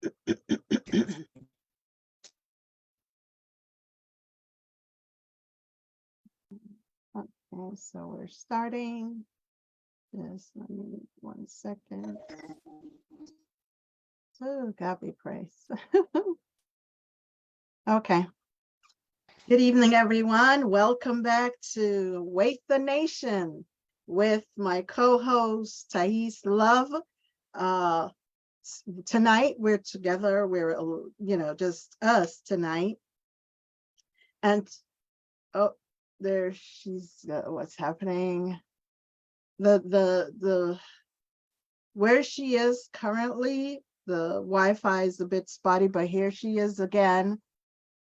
Okay, so we're starting. Just let me 1 second. Oh, God be praised. Okay. Good evening, everyone. Welcome back to Wake the Nation with my co-host, Thais Love. Tonight, we're together. We're, just us tonight. And, oh, there she's, what's happening? The where she is currently, the Wi-Fi is a bit spotty, but here she is again.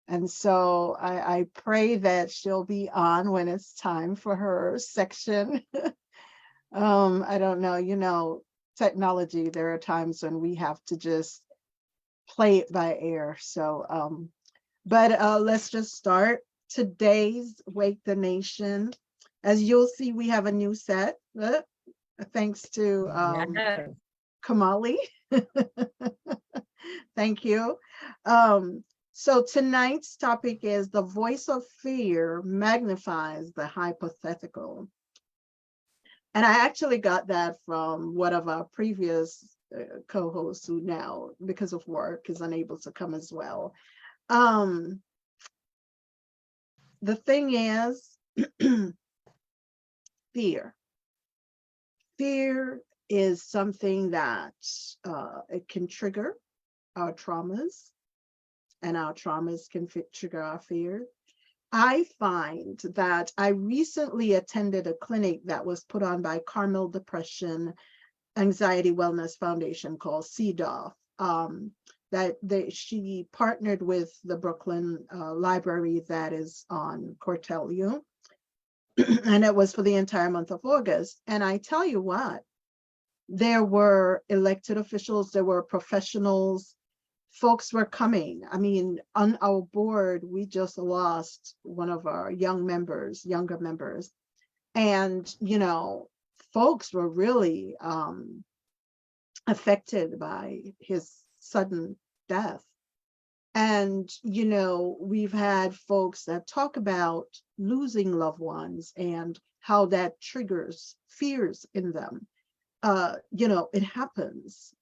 And so I pray that she'll be on when it's time for her section. I don't know, technology, there are times when we have to just play it by ear. So, but let's just start today's Wake the Nation. As you'll see, we have a new set, thanks to Yes. Kamali. Thank you. So tonight's topic is the voice of fear magnifies the hypothetical. And I actually got that from one of our previous co-hosts who now, because of work, is unable to come as well. The thing is, fear. Fear is something that it can trigger our traumas, and our traumas can trigger our fear. I find that I recently attended a clinic that was put on by Carmel Depression Anxiety Wellness Foundation called CDOF. She partnered with the Brooklyn Library that is on Cortelyou, and it was for the entire month of August. And I tell you what, there were elected officials, there were professionals, folks were coming. I mean, on our board, we just lost one of our younger members. And, folks were really affected by his sudden death. And, we've had folks that talk about losing loved ones and how that triggers fears in them. It happens,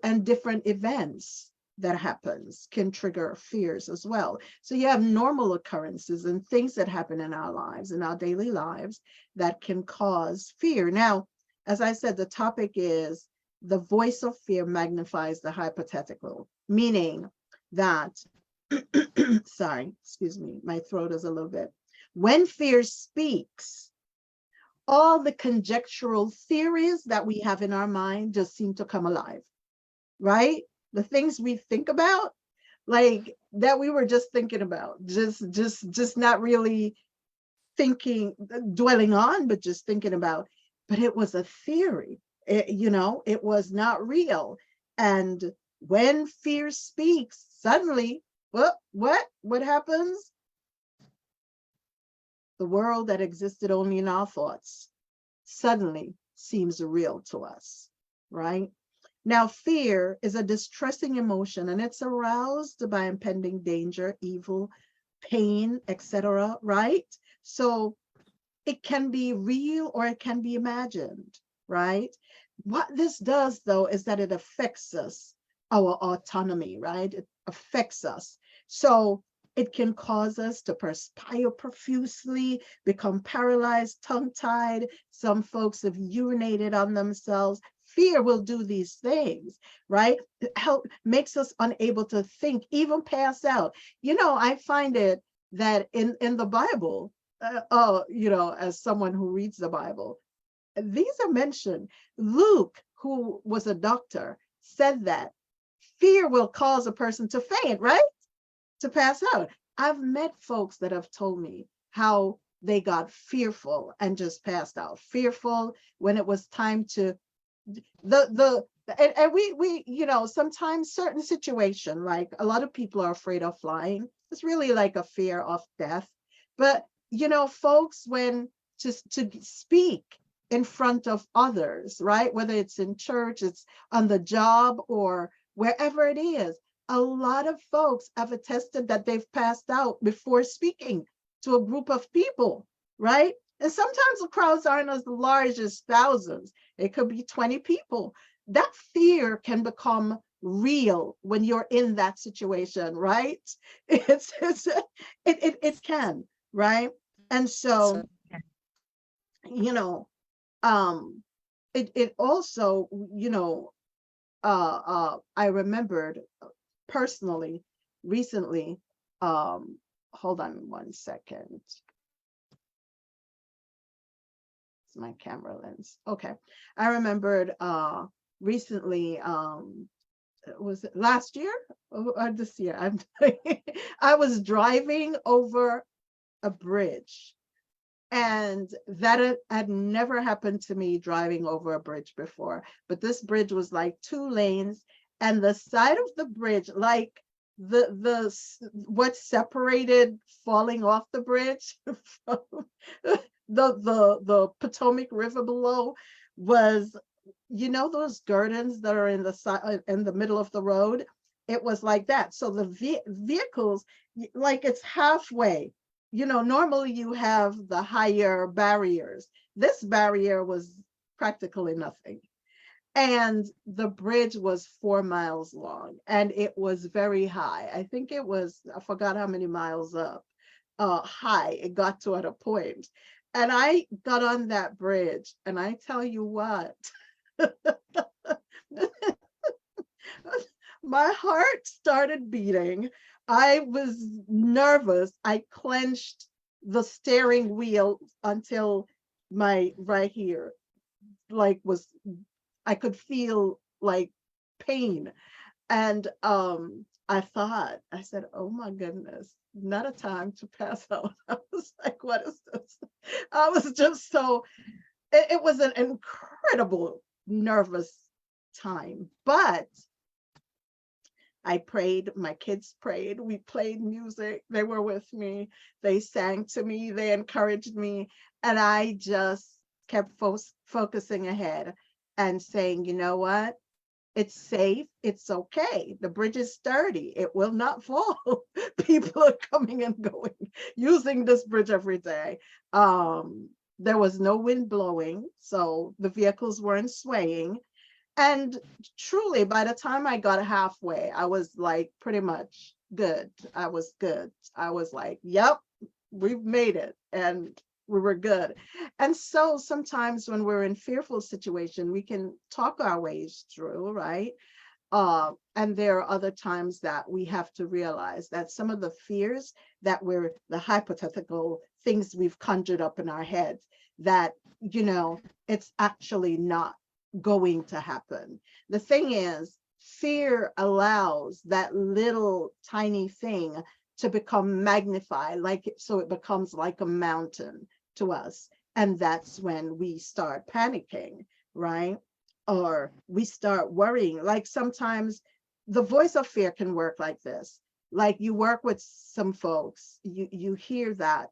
and different events that happens can trigger fears as well. So you have normal occurrences and things that happen in our lives, in our daily lives, that can cause fear. Now, as I said, the topic is the voice of fear magnifies the hypothetical, meaning that, sorry, excuse me, my throat is a little bit. When fear speaks, all the conjectural theories that we have in our mind just seem to come alive, right? The things we think about, like that we were just thinking about, just not really thinking, dwelling on, but just thinking about, but it was a theory. It was not real. And when fear speaks, suddenly, what happens? The world that existed only in our thoughts suddenly seems real to us, right? Now, fear is a distressing emotion, and it's aroused by impending danger, evil, pain, etc., right? So it can be real or it can be imagined, right? What this does, though, is that it affects us, our autonomy, right? It affects us. So it can cause us to perspire profusely, become paralyzed, tongue-tied. Some folks have urinated on themselves. Fear will do these things, right? It makes us unable to think, even pass out. I find it that in the Bible, as someone who reads the Bible, these are mentioned. Luke, who was a doctor, said that fear will cause a person to faint, right? To pass out. I've met folks that have told me how they got fearful and just passed out. Fearful when it was time to and we sometimes certain situation, like a lot of people are afraid of flying. It's really like a fear of death. But folks, when to speak, in front of others, right? Whether it's in church, it's on the job, or wherever it is. A lot of folks have attested that they've passed out before speaking to a group of people, right? And sometimes the crowds aren't as large as thousands. It could be 20 people. That fear can become real when you're in that situation, right? It can, right? And so, So yeah. you know, um, it also, I remembered personally recently, hold on one second. It's my camera lens. Okay. I remembered recently, was it last year or this year? I was driving over a bridge, and that had never happened to me driving over a bridge before. But this bridge was like 2 lanes, and the side of the bridge, like what separated falling off the bridge from the Potomac River below was, those gardens that are in the side, in the middle of the road. It was like that. So the vehicles, like, it's halfway. Normally you have the higher barriers. This barrier was practically nothing. And the bridge was 4 miles long, and it was very high. I think it was, I forgot how many miles up high it got to at a point. And I got on that bridge, and I tell you what, my heart started beating. I was nervous. I clenched the steering wheel until my right here, like, was, I could feel like pain. And I said, oh my goodness, not a time to pass out. I was like, what is this? I was just so, it was an incredible nervous time. But I prayed, my kids prayed, we played music, they were with me, they sang to me, they encouraged me, and I just kept focusing ahead and saying, you know what? It's safe, it's okay. The bridge is sturdy, it will not fall. People are coming and going, using this bridge every day. There was no wind blowing, so the vehicles weren't swaying. And truly, by the time I got halfway, I was like pretty much good. I was good. I was like, yep, we've made it. And we were good. And so sometimes when we're in fearful situation, we can talk our ways through, right? And there are other times that we have to realize that some of the fears that we're, the hypothetical things we've conjured up in our heads, that, it's actually not going to happen. The thing is, fear allows that little tiny thing to become magnified, so it becomes like a mountain to us. And that's when we start panicking, right? Or we start worrying. Like, sometimes the voice of fear can work like this. Like, you work with some folks, you hear that,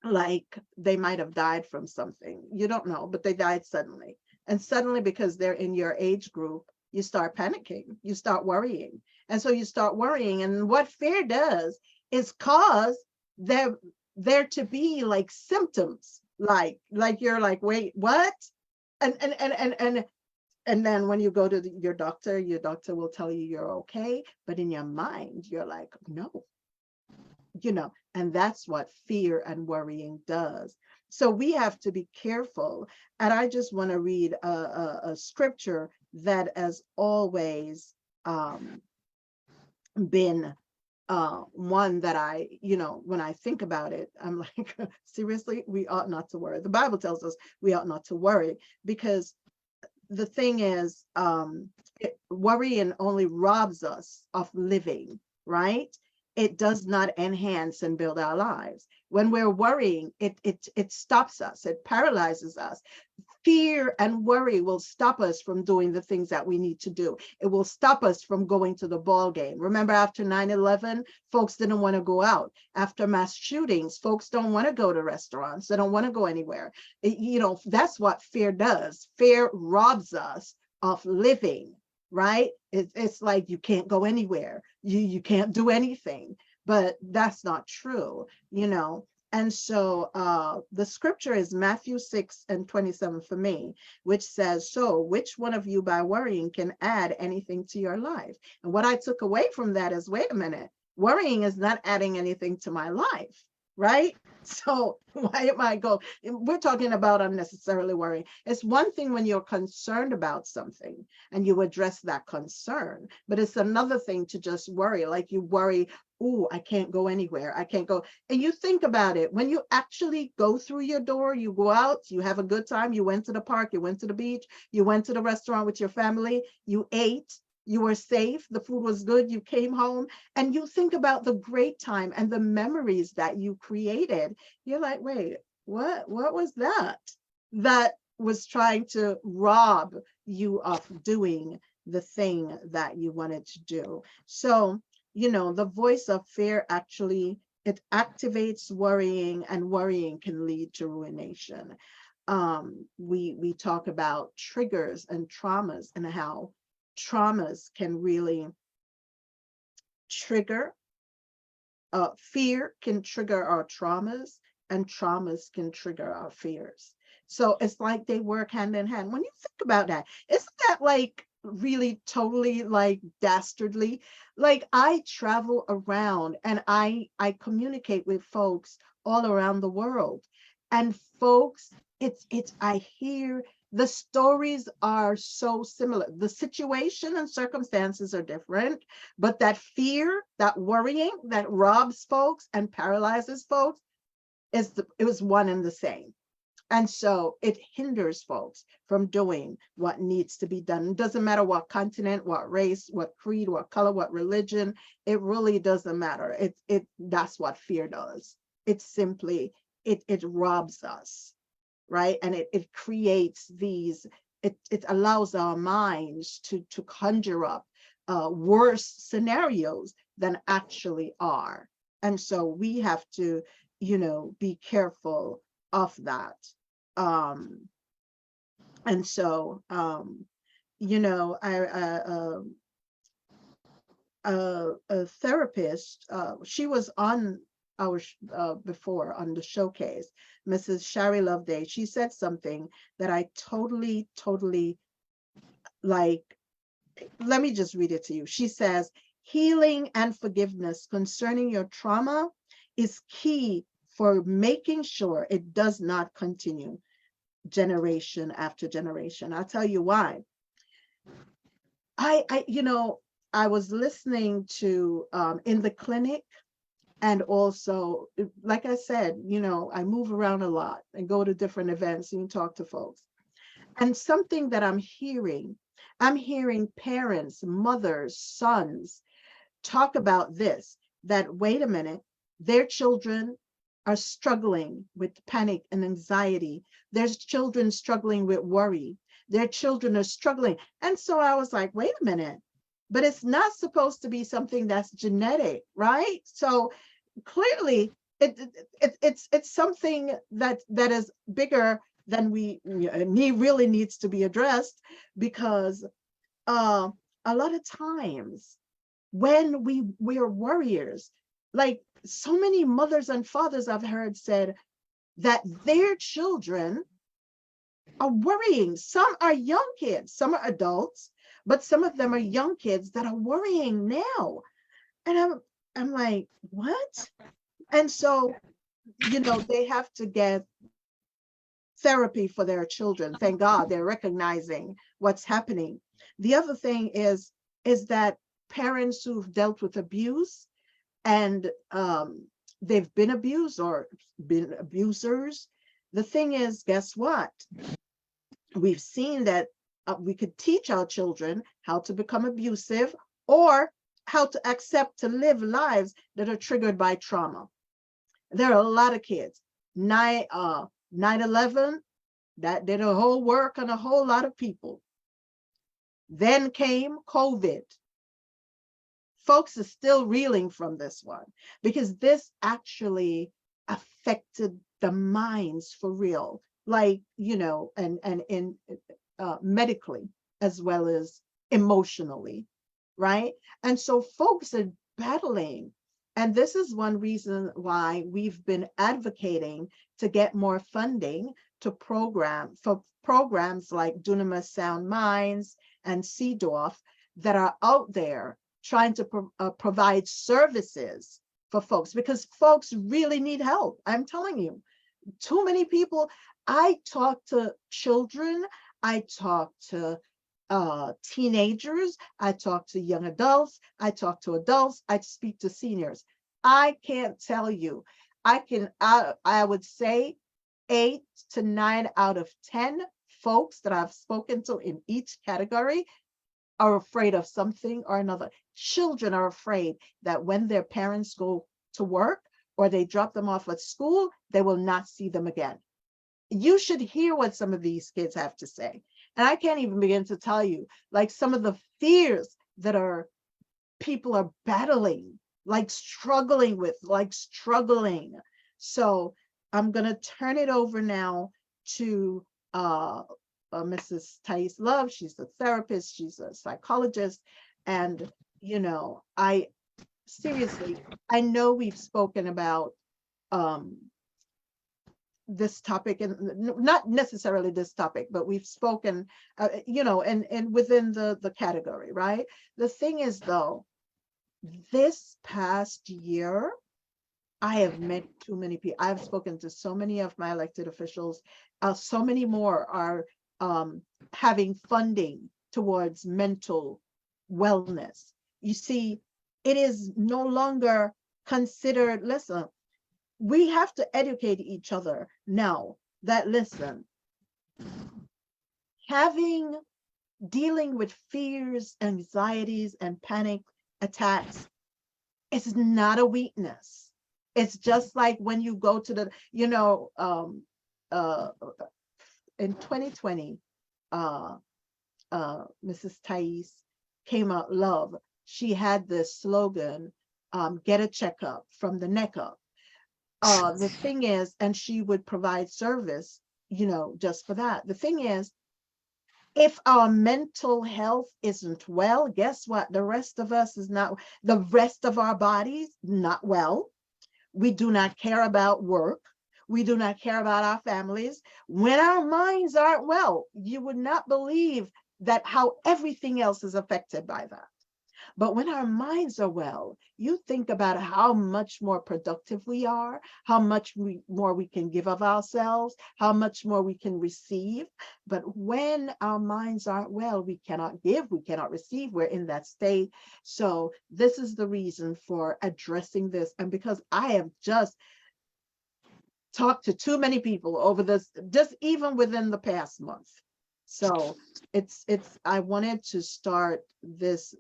like, they might have died from something. You don't know, but they died suddenly. And suddenly, because they're in your age group, you start panicking, you start worrying. And so you start worrying. And what fear does is cause there to be like symptoms, like you're like, wait, what? And then when you go to your doctor will tell you you're okay, but in your mind you're like, no, and that's what fear and worrying does. So we have to be careful. And I just want to read a scripture that has always been one that I, when I think about it, I'm like, seriously, we ought not to worry. The Bible tells us we ought not to worry, because the thing is, worrying only robs us of living, right? It does not enhance and build our lives. When we're worrying, it stops us, it paralyzes us. Fear and worry will stop us from doing the things that we need to do. It will stop us from going to the ball game. Remember, after 9/11, folks didn't want to go out. After mass shootings, folks don't want to go to restaurants. They don't want to go anywhere. That's what fear does. Fear robs us of living, right? It's like you can't go anywhere. You can't do anything. But that's not true. And so the scripture is Matthew 6:27 for me, which says, so which one of you by worrying can add anything to your life? And what I took away from that is, wait a minute, worrying is not adding anything to my life, right? So why am I going? We're talking about unnecessarily worrying. It's one thing when you're concerned about something and you address that concern, but it's another thing to just worry, like you worry, oh, I can't go anywhere. I can't go. And you think about it, when you actually go through your door, you go out, you have a good time, you went to the park, you went to the beach, you went to the restaurant with your family, you ate, you were safe, the food was good, you came home, and you think about the great time and the memories that you created. You're like, wait, what was that was trying to rob you of doing the thing that you wanted to do? So the voice of fear actually, it activates worrying, and worrying can lead to ruination. We talk about triggers and traumas, and how traumas can really trigger, fear can trigger our traumas, and traumas can trigger our fears. So it's like they work hand in hand. When you think about that, isn't that like really totally like dastardly? Like, I travel around and I communicate with folks all around the world, and folks, I hear the stories are so similar. The situation and circumstances are different, but that fear, that worrying that robs folks and paralyzes folks, it was one and the same. And so it hinders folks from doing what needs to be done. It doesn't matter what continent, what race, what creed, what color, what religion. It really doesn't matter. That's what fear does. It simply, it robs us, right? And it creates these, it allows our minds to conjure up worse scenarios than actually are. And so we have to, be careful of that. And so, a therapist, she was on our before on the showcase, Mrs. Shari Loveday. She said something that I totally like. Let me just read it to you. She says, healing and forgiveness concerning your trauma is key for making sure it does not continue generation after generation. I'll tell you why. I was listening to in the clinic, and also, like I said, I move around a lot and go to different events and talk to folks. And something that I'm hearing parents, mothers, sons talk about this, that wait a minute, their children are struggling with panic and anxiety. There's children struggling with worry. Their children are struggling. And so I was like, wait a minute, but it's not supposed to be something that's genetic, right? So clearly it's something that is bigger than we really needs to be addressed, because a lot of times when we're warriors, like so many mothers and fathers I've heard said that their children are worrying. Some are young kids, some are adults, but some of them are young kids that are worrying now. And I'm like, what? And so, they have to get therapy for their children. Thank God they're recognizing what's happening. The other thing is that parents who've dealt with abuse, and they've been abused or been abusers. The thing is, guess what? We've seen that we could teach our children how to become abusive, or how to accept to live lives that are triggered by trauma. There are a lot of kids. 9/11, that did a whole work on a whole lot of people. Then came COVID. Folks are still reeling from this one because this actually affected the minds for real, like, and in medically as well as emotionally, right? And so folks are battling. And this is one reason why we've been advocating to get more funding to programs like Dunamis Sound Minds and CDORF that are out there trying to provide services for folks, because folks really need help. I'm telling you, too many people. I talk to children, I talk to teenagers, I talk to young adults, I talk to adults, I speak to seniors. I can't tell you. I would say 8 to 9 out of 10 folks that I've spoken to in each category are afraid of something or another. Children are afraid that when their parents go to work or they drop them off at school, they will not see them again. You should hear what some of these kids have to say. And I can't even begin to tell you, like, some of the fears that people are battling, like struggling with, So I'm going to turn it over now to Mrs. Thais Love. She's a therapist, she's a psychologist. And, I seriously, I know we've spoken about this topic, and not necessarily this topic, but we've spoken, and within the category, right? The thing is, though, this past year, I have met too many people. I've spoken to so many of my elected officials. So many more are having funding towards mental wellness. You see, it is no longer considered, listen, we have to educate each other now that, listen, dealing with fears, anxieties, and panic attacks is not a weakness. It's just like when you go to the, in 2020, Mrs. Thais came out love. She had this slogan, get a checkup from the neck up. The thing is, and she would provide service, just for that. The thing is, if our mental health isn't well, guess what? The rest of us is not, the rest of our bodies, not well. We do not care about work. We do not care about our families. When our minds aren't well, you would not believe that how everything else is affected by that. But when our minds are well, you think about how much more productive we are, how much more we can give of ourselves, how much more we can receive. But when our minds aren't well, we cannot give, we cannot receive. We're in that state. So this is the reason for addressing this. And because I have just talked to too many people over this, just even within the past month. So I wanted to start this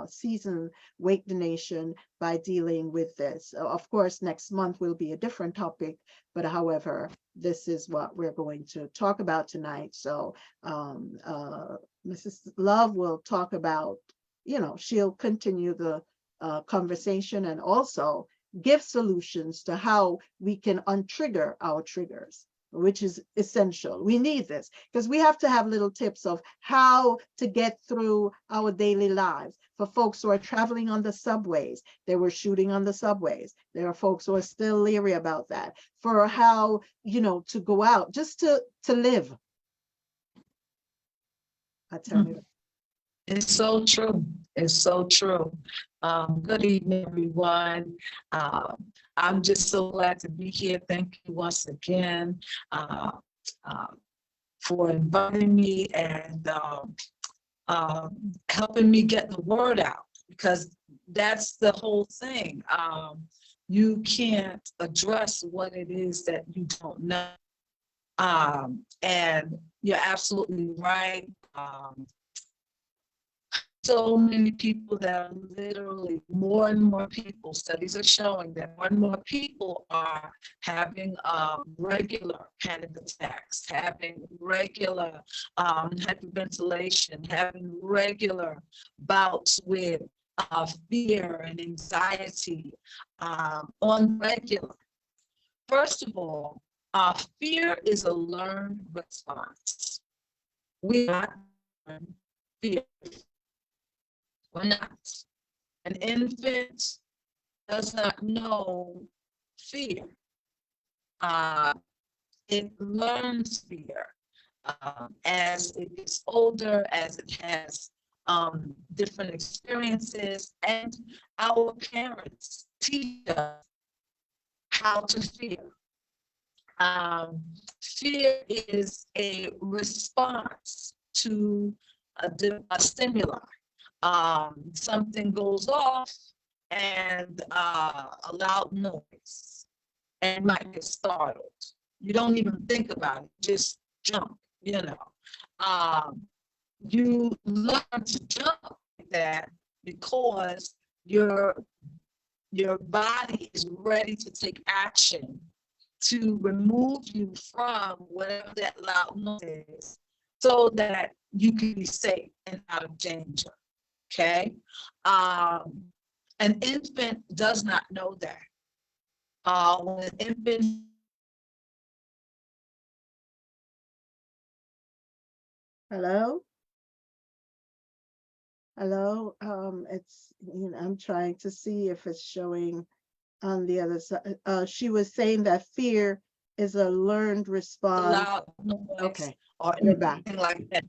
season, Wake the Nation, by dealing with this. Of course, next month will be a different topic, but however, this is what we're going to talk about tonight. So Mrs. Love will talk about, she'll continue the conversation and also give solutions to how we can untrigger our triggers, which is essential. We need this because we have to have little tips of how to get through our daily lives. For folks who are traveling on the subways, they were shooting on the subways. There are folks who are still leery about that. For how, to go out, just to live. I tell you. It's so true. It's so true. Good evening, everyone. I'm just so glad to be here. Thank you once again for inviting me and helping me get the word out, because that's the whole thing. You can't address what it is that you don't know. And you're absolutely right. so many people that are literally, more and more people, studies are showing that more and more people are having regular panic attacks, having regular hyperventilation, having regular bouts with fear and anxiety on regular. First of all, fear is a learned response. We are not fear. We're not. An infant does not know fear. It learns fear as it gets older, as it has different experiences, and our parents teach us how to fear. Fear is a response to a stimuli. Something goes off and a loud noise, and you might get startled. You don't even think about it, just jump, you know. You learn to jump like that because your body is ready to take action to remove you from whatever that loud noise is, so that you can be safe and out of danger. Okay. An infant does not know that. When an infant Hello? Hello? It's, I'm trying to see if it's showing on the other side. She was saying that fear is a learned response. loud noise Okay, or you're back. anything like that.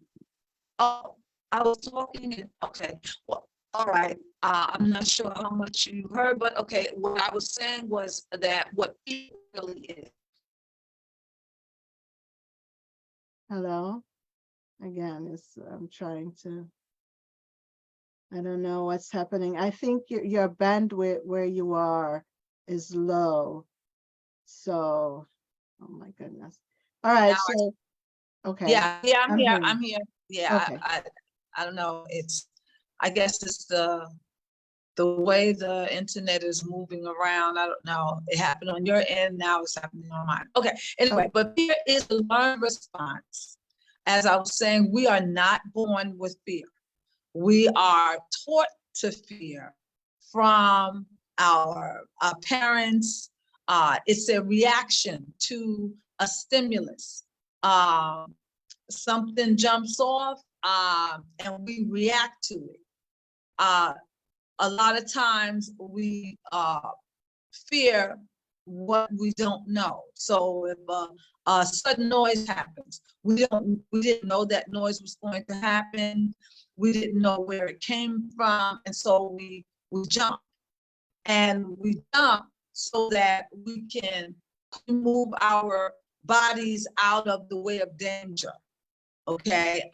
Oh, I was talking. Okay. Well, all right. I'm not sure how much you heard, but okay. What I was saying was that what fear really is. Hello? Again, I'm trying to, I don't know what's happening. I think your bandwidth where you are is low. So, oh my goodness. All right, so, okay, Yeah, I'm I'm here. hearing. I'm here. Yeah, Okay, I don't know. I guess it's the way the internet is moving around. I don't know. It happened on your end. Now it's happening on mine. Okay. Anyway, but fear is a learned response. As I was saying, we are not born with fear. We are taught to fear from our parents. It's a reaction to a stimulus. Something jumps off and we react to it. A lot of times we fear what we don't know. So if a sudden noise happens, we didn't know that noise was going to happen. We didn't know where it came from, and so we jump, and we jump so that we can move our bodies out of the way of danger. Okay.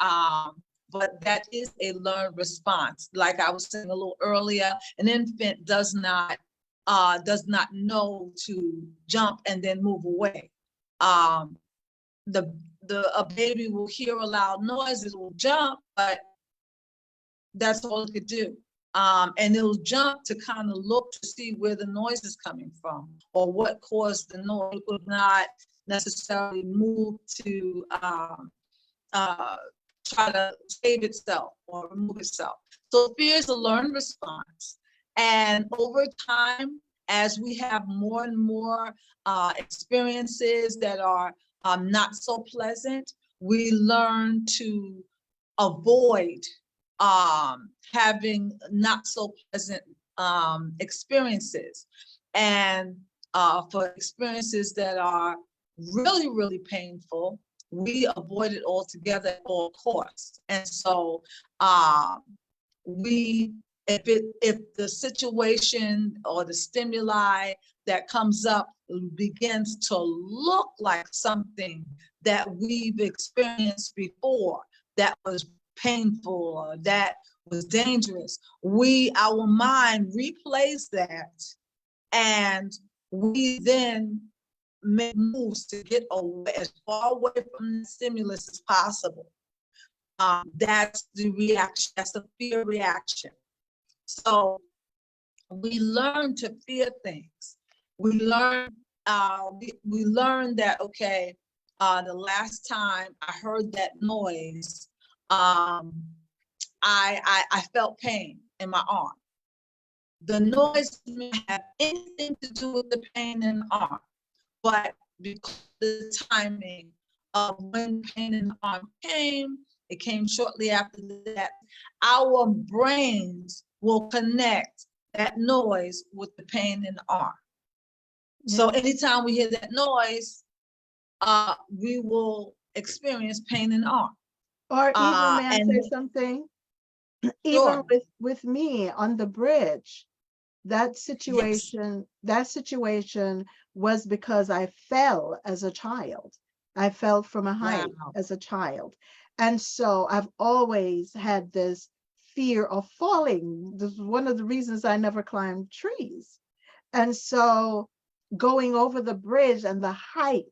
But that is a learned response. Like I was saying a little earlier, an infant does not know to jump and then move away. A baby will hear a loud noise, it will jump, but that's all it could do. And it'll jump to kind of look to see where the noise is coming from or what caused the noise. It would not necessarily move to try to save itself or remove itself. So fear is a learned response. And over time, as we have more and more experiences that are not so pleasant, we learn to avoid having not so pleasant experiences. And for experiences that are really, really painful, we avoid it altogether at all costs. And so if the situation or the stimuli that comes up begins to look like something that we've experienced before, that was painful or that was dangerous, our mind replays that, and we then make moves to get away, as far away from the stimulus as possible. That's the reaction. That's the fear reaction. So we learn to fear things. We learn. We learn that, okay. The last time I heard that noise, I felt pain in my arm. The noise didn't have anything to do with the pain in the arm, but because of the timing of when pain in the arm came, it came shortly after that. Our brains will connect that noise with the pain in the arm. So anytime we hear that noise, we will experience pain in the arm. Or even, may I And say something? Even sure, with me on the bridge, that yes, situation was because I fell as a child. I fell from a wow, height as a child. And so I've always had this fear of falling. This is one of the reasons I never climbed trees. And so going over the bridge and the height,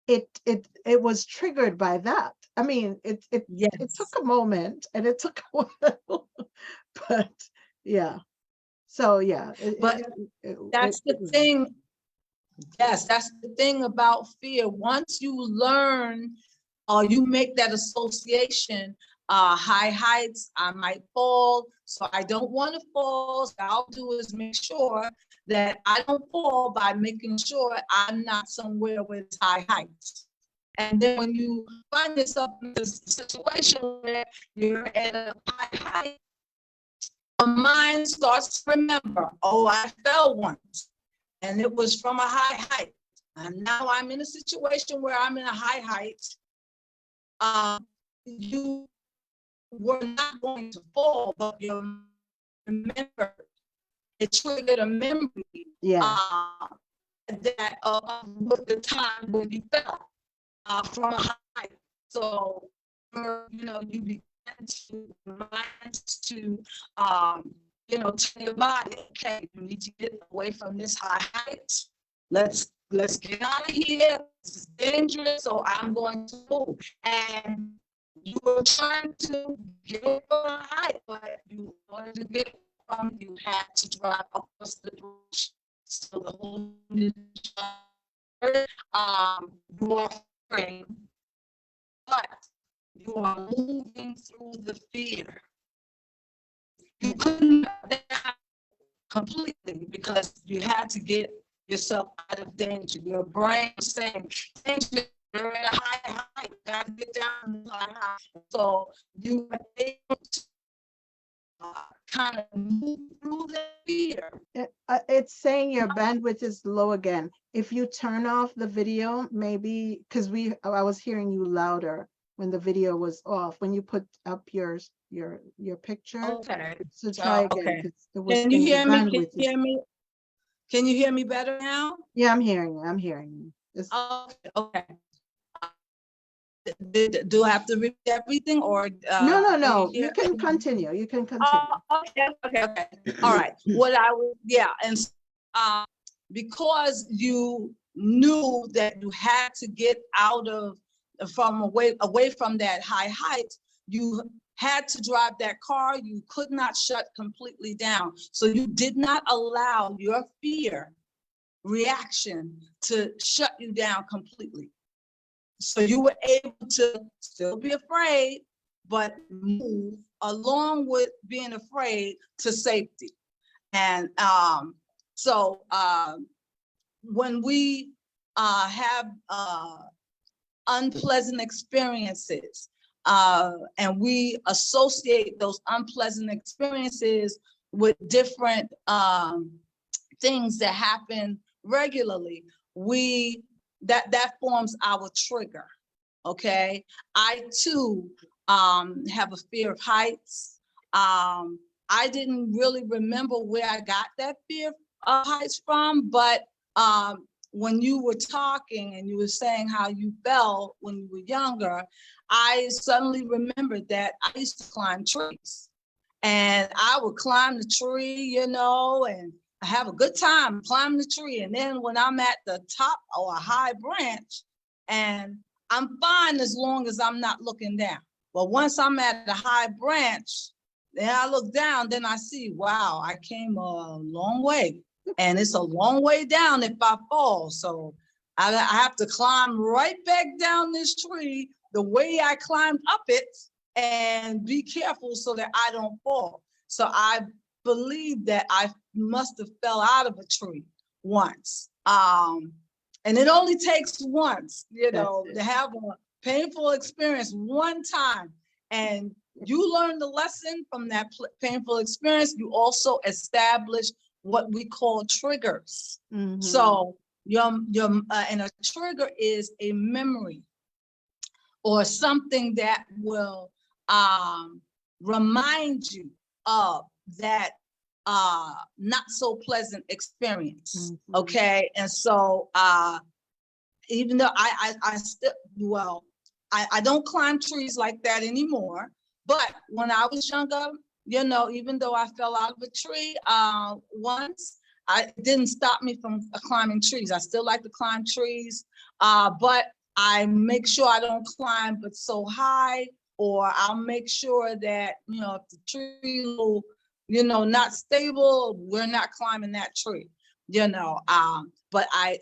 it was triggered by that. I mean, it took yes. a moment and it took a while, but yeah. So yeah, But that's the was there. thing. Yes, that's the thing about fear. Once you learn or you make that association, high heights, I might fall, so I don't want to fall. So I'll do is make sure that I don't fall by making sure I'm not somewhere with high heights. And then when you find yourself in this situation where you're at a high height, the mind starts to remember, oh, I fell once, and it was from a high height. And now I'm in a situation where I'm in a high height. You were not going to fall, but you remember, it triggered a memory Yeah. that with the time when you fell from a height. So, you begin to tell your body, okay, you need to get away from this high height. Let's get out of here. This is dangerous, so I'm going to move. And you were trying to get away from a height, but you wanted to get from, you had to drive across the bridge. So the whole you are afraid, but you are moving through the fear. You couldn't completely because you had to get yourself out of danger. Your brain was saying, danger, you're at a high height, you got to get down to high height. So you were able to kind of move through the fear. It's saying your bandwidth is low again. If you turn off the video, maybe because I was hearing you louder when the video was off. When you put up your picture, Okay. so try again Okay. because it was Can you saying the hear me? Can bandwidth you is. hear me? Can you hear me better now? Yeah, I'm hearing you. I'm hearing you. Okay. Okay. Do I have to repeat everything, or No, do you no. You hear? can continue. You can Oh, continue. okay, okay, okay. All right. What I would, yeah, and because you knew that you had to get out of from away from that high height, you had to drive that car. You could not shut completely down, so you did not allow your fear reaction to shut you down completely. So you were able to still be afraid, but move along with being afraid to safety. And so when we have unpleasant experiences, and we associate those unpleasant experiences with different things that happen regularly, that forms our trigger. Okay, I too have a fear of heights. I didn't really remember where I got that fear of heights from, but when you were talking and you were saying how you felt when you were younger, I suddenly remembered that I used to climb trees. And I would climb the tree, and I have a good time climbing the tree. And then when I'm at the top or a high branch, and I'm fine as long as I'm not looking down. But once I'm at the high branch, then I look down, then I see, wow, I came a long way. And it's a long way down if I fall. So I have to climb right back down this tree the way I climbed up it and be careful so that I don't fall. So I believe that I must have fell out of a tree once. And it only takes once, to have a painful experience one time. And you learn the lesson from that painful experience. You also establish what we call triggers. Mhm. So and a trigger is a memory or something that will remind you of that not so pleasant experience. Mhm. Okay, and so even though I still, well, I don't climb trees like that anymore, but when I was younger, even though I fell out of a tree once, it didn't stop me from climbing trees. I still like to climb trees, but I make sure I don't climb but so high, or I'll make sure that, if the tree will, not stable, we're not climbing that tree, but I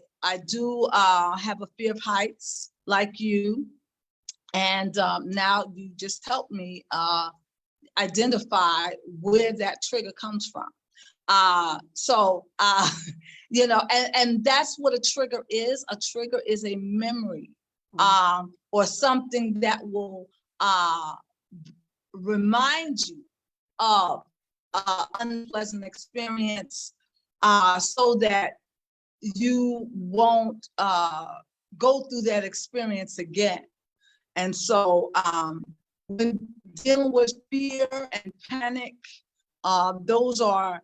do have a fear of heights like you. And now you just helped me identify where that trigger comes from. And that's what a trigger is. A trigger is a memory or something that will remind you of unpleasant experience so that you won't go through that experience again. And so when dealing with fear and panic, those are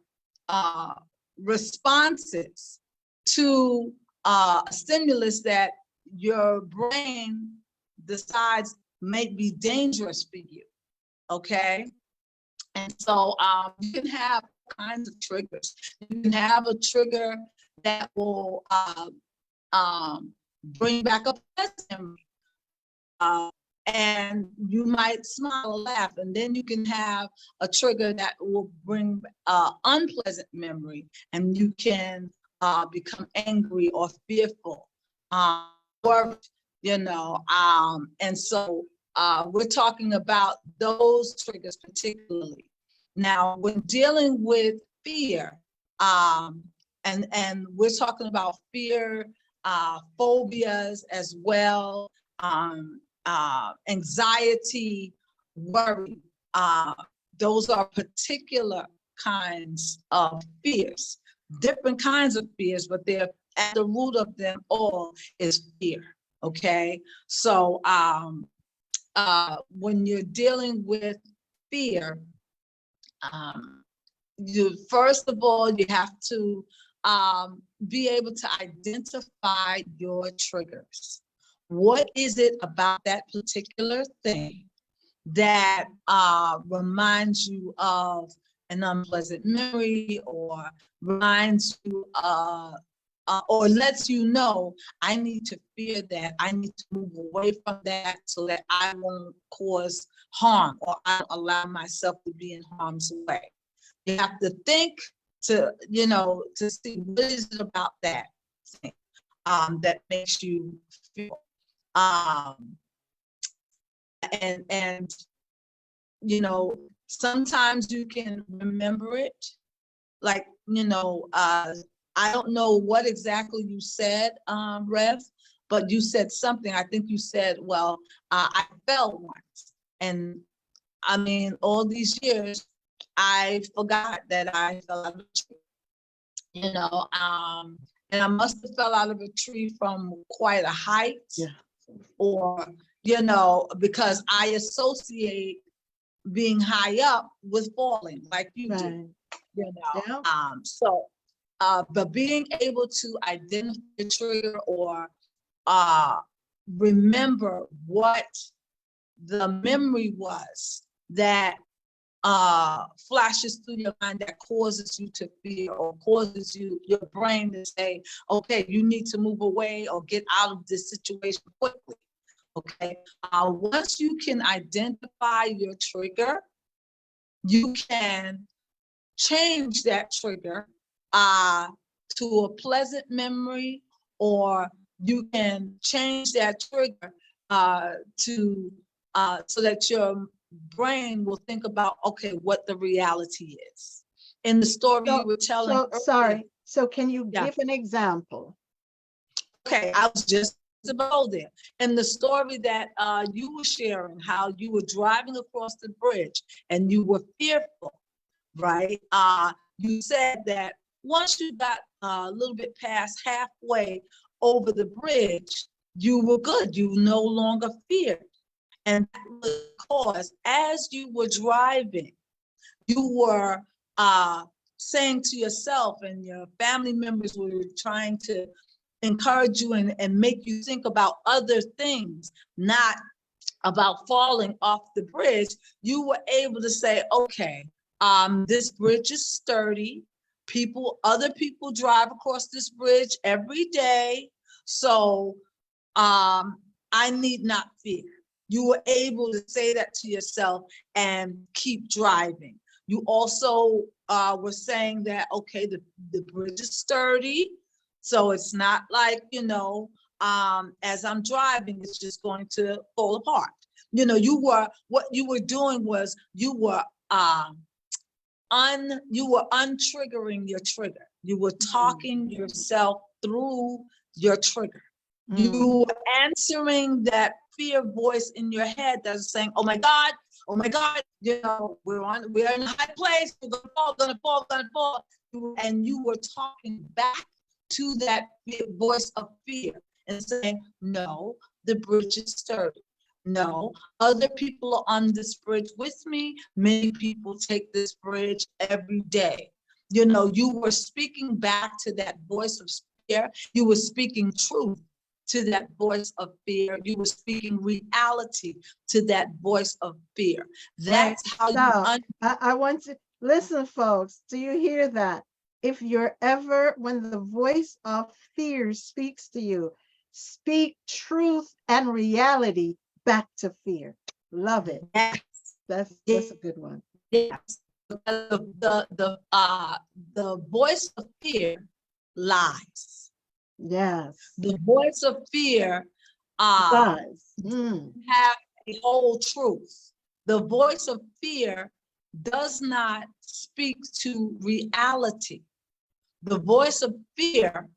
responses to a stimulus that your brain decides may be dangerous for you, okay? And so you can have kinds of triggers. You can have a trigger that will bring back a pleasant memory. And you might smile or laugh, and then you can have a trigger that will bring unpleasant memory, and you can become angry or fearful, worried, and so we're talking about those triggers particularly. Now, when dealing with fear, and we're talking about fear, phobias as well, anxiety, worry. Those are particular kinds of fears, different kinds of fears, but they're at the root of them all is fear. Okay, so when you're dealing with fear, first of all, you have to be able to identify your triggers. What is it about that particular thing that reminds you of an unpleasant memory, or reminds you or lets you know, I need to fear that, I need to move away from that so that I won't cause harm, or I don't allow myself to be in harm's way. You have to think to see what is it about that thing that makes you feel. And sometimes you can remember it, like, I don't know what exactly you said, Rev, but you said something. I think you said, well, I fell once. And I mean, all these years, I forgot that I fell out of a tree, and I must have fell out of a tree from quite a height. Yeah. Or, because I associate being high up with falling like you do, Yeah. but being able to identify the trigger, or remember what the memory was that flashes through your mind that causes you to fear, or causes your brain to say, okay, you need to move away or get out of this situation quickly. Okay. Once you can identify your trigger, you can change that trigger to a pleasant memory, or you can change that trigger to so that your brain will think about, okay, what the reality is. In the story you were telling earlier, Sorry. So can you yeah, give an example? okay, I was just about there. In the story that you were sharing, how you were driving across the bridge and you were fearful, right? You said that once you got a little bit past halfway over the bridge, you were good. You no longer feared. And that was because as you were driving, you were saying to yourself, and your family members were trying to encourage you and make you think about other things, not about falling off the bridge. You were able to say, okay, this bridge is sturdy. Other people drive across this bridge every day. So I need not fear. You were able to say that to yourself and keep driving. You also were saying that, okay, the bridge is sturdy. So it's not like, as I'm driving, it's just going to fall apart. What you were doing was you were untriggering your trigger. You were talking yourself through your trigger. You were answering that fear voice in your head that's saying, oh my God, we're in a high place, we're gonna fall. And you were talking back to that voice of fear and saying, no, the bridge is sturdy. No, other people are on this bridge with me. Many people take this bridge every day. You were speaking back to that voice of fear. You were speaking truth to that voice of fear. You were speaking reality to that voice of fear. That's how you. I want to listen, folks. Do you hear that? If you're ever, when the voice of fear speaks to you, speak truth and reality back to fear. Love it. Yes. That's a good one. Yes. The voice of fear lies. Yes. The voice of fear Lies. have a whole truth. The voice of fear does not speak to reality. The voice of fear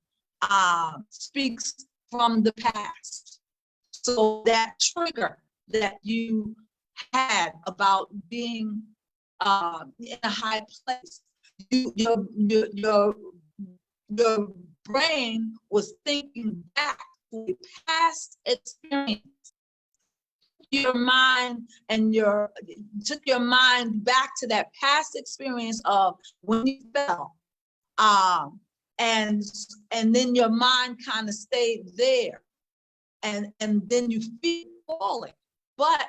speaks from the past. So that trigger that you had about being in a high place, your brain was thinking back to a past experience. Your mind took your mind back to that past experience of when you fell, and then your mind kind of stayed there, and then you feel falling. But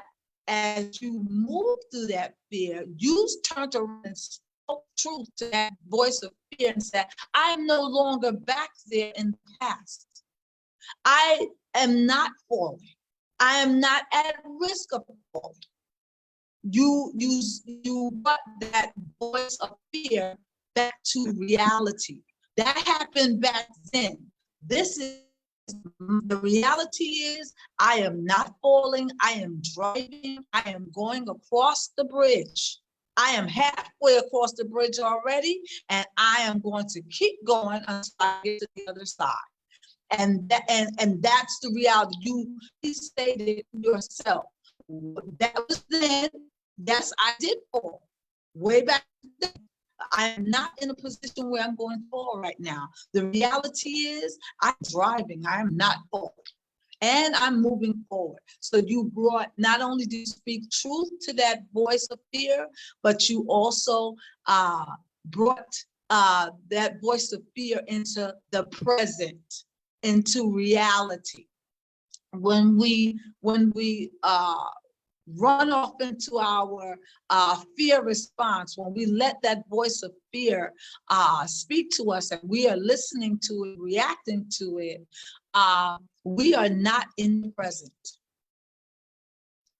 as you move through that fear, you turned around and spoke truth to that voice of fear and said, I am no longer back there in the past. I am not falling. I am not at risk of falling. You brought that voice of fear back to reality. That happened back then. The reality is, I am not falling. I am driving. I am going across the bridge. I am halfway across the bridge already, and I am going to keep going until I get to the other side. And that's the reality. You stated yourself. That was then. Yes, I did fall way back then. I am not in a position where I'm going to fall right now. The reality is I'm driving. I am not falling. And I'm moving forward. So you brought, not only did you speak truth to that voice of fear, but you also brought that voice of fear into the present, into reality. When we run off into our fear response, when we let that voice of fear speak to us and we are listening to it, reacting to it, we are not in the present.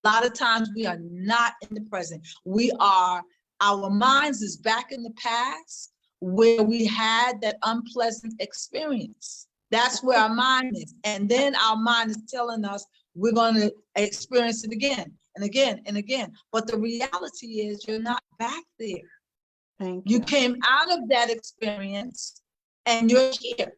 A lot of times we are not in the present. Our minds is back in the past where we had that unpleasant experience. That's where our mind is. And then our mind is telling us we're going to experience it again and again and again. But the reality is you're not back there. Thank You you. came out of that experience and you're here.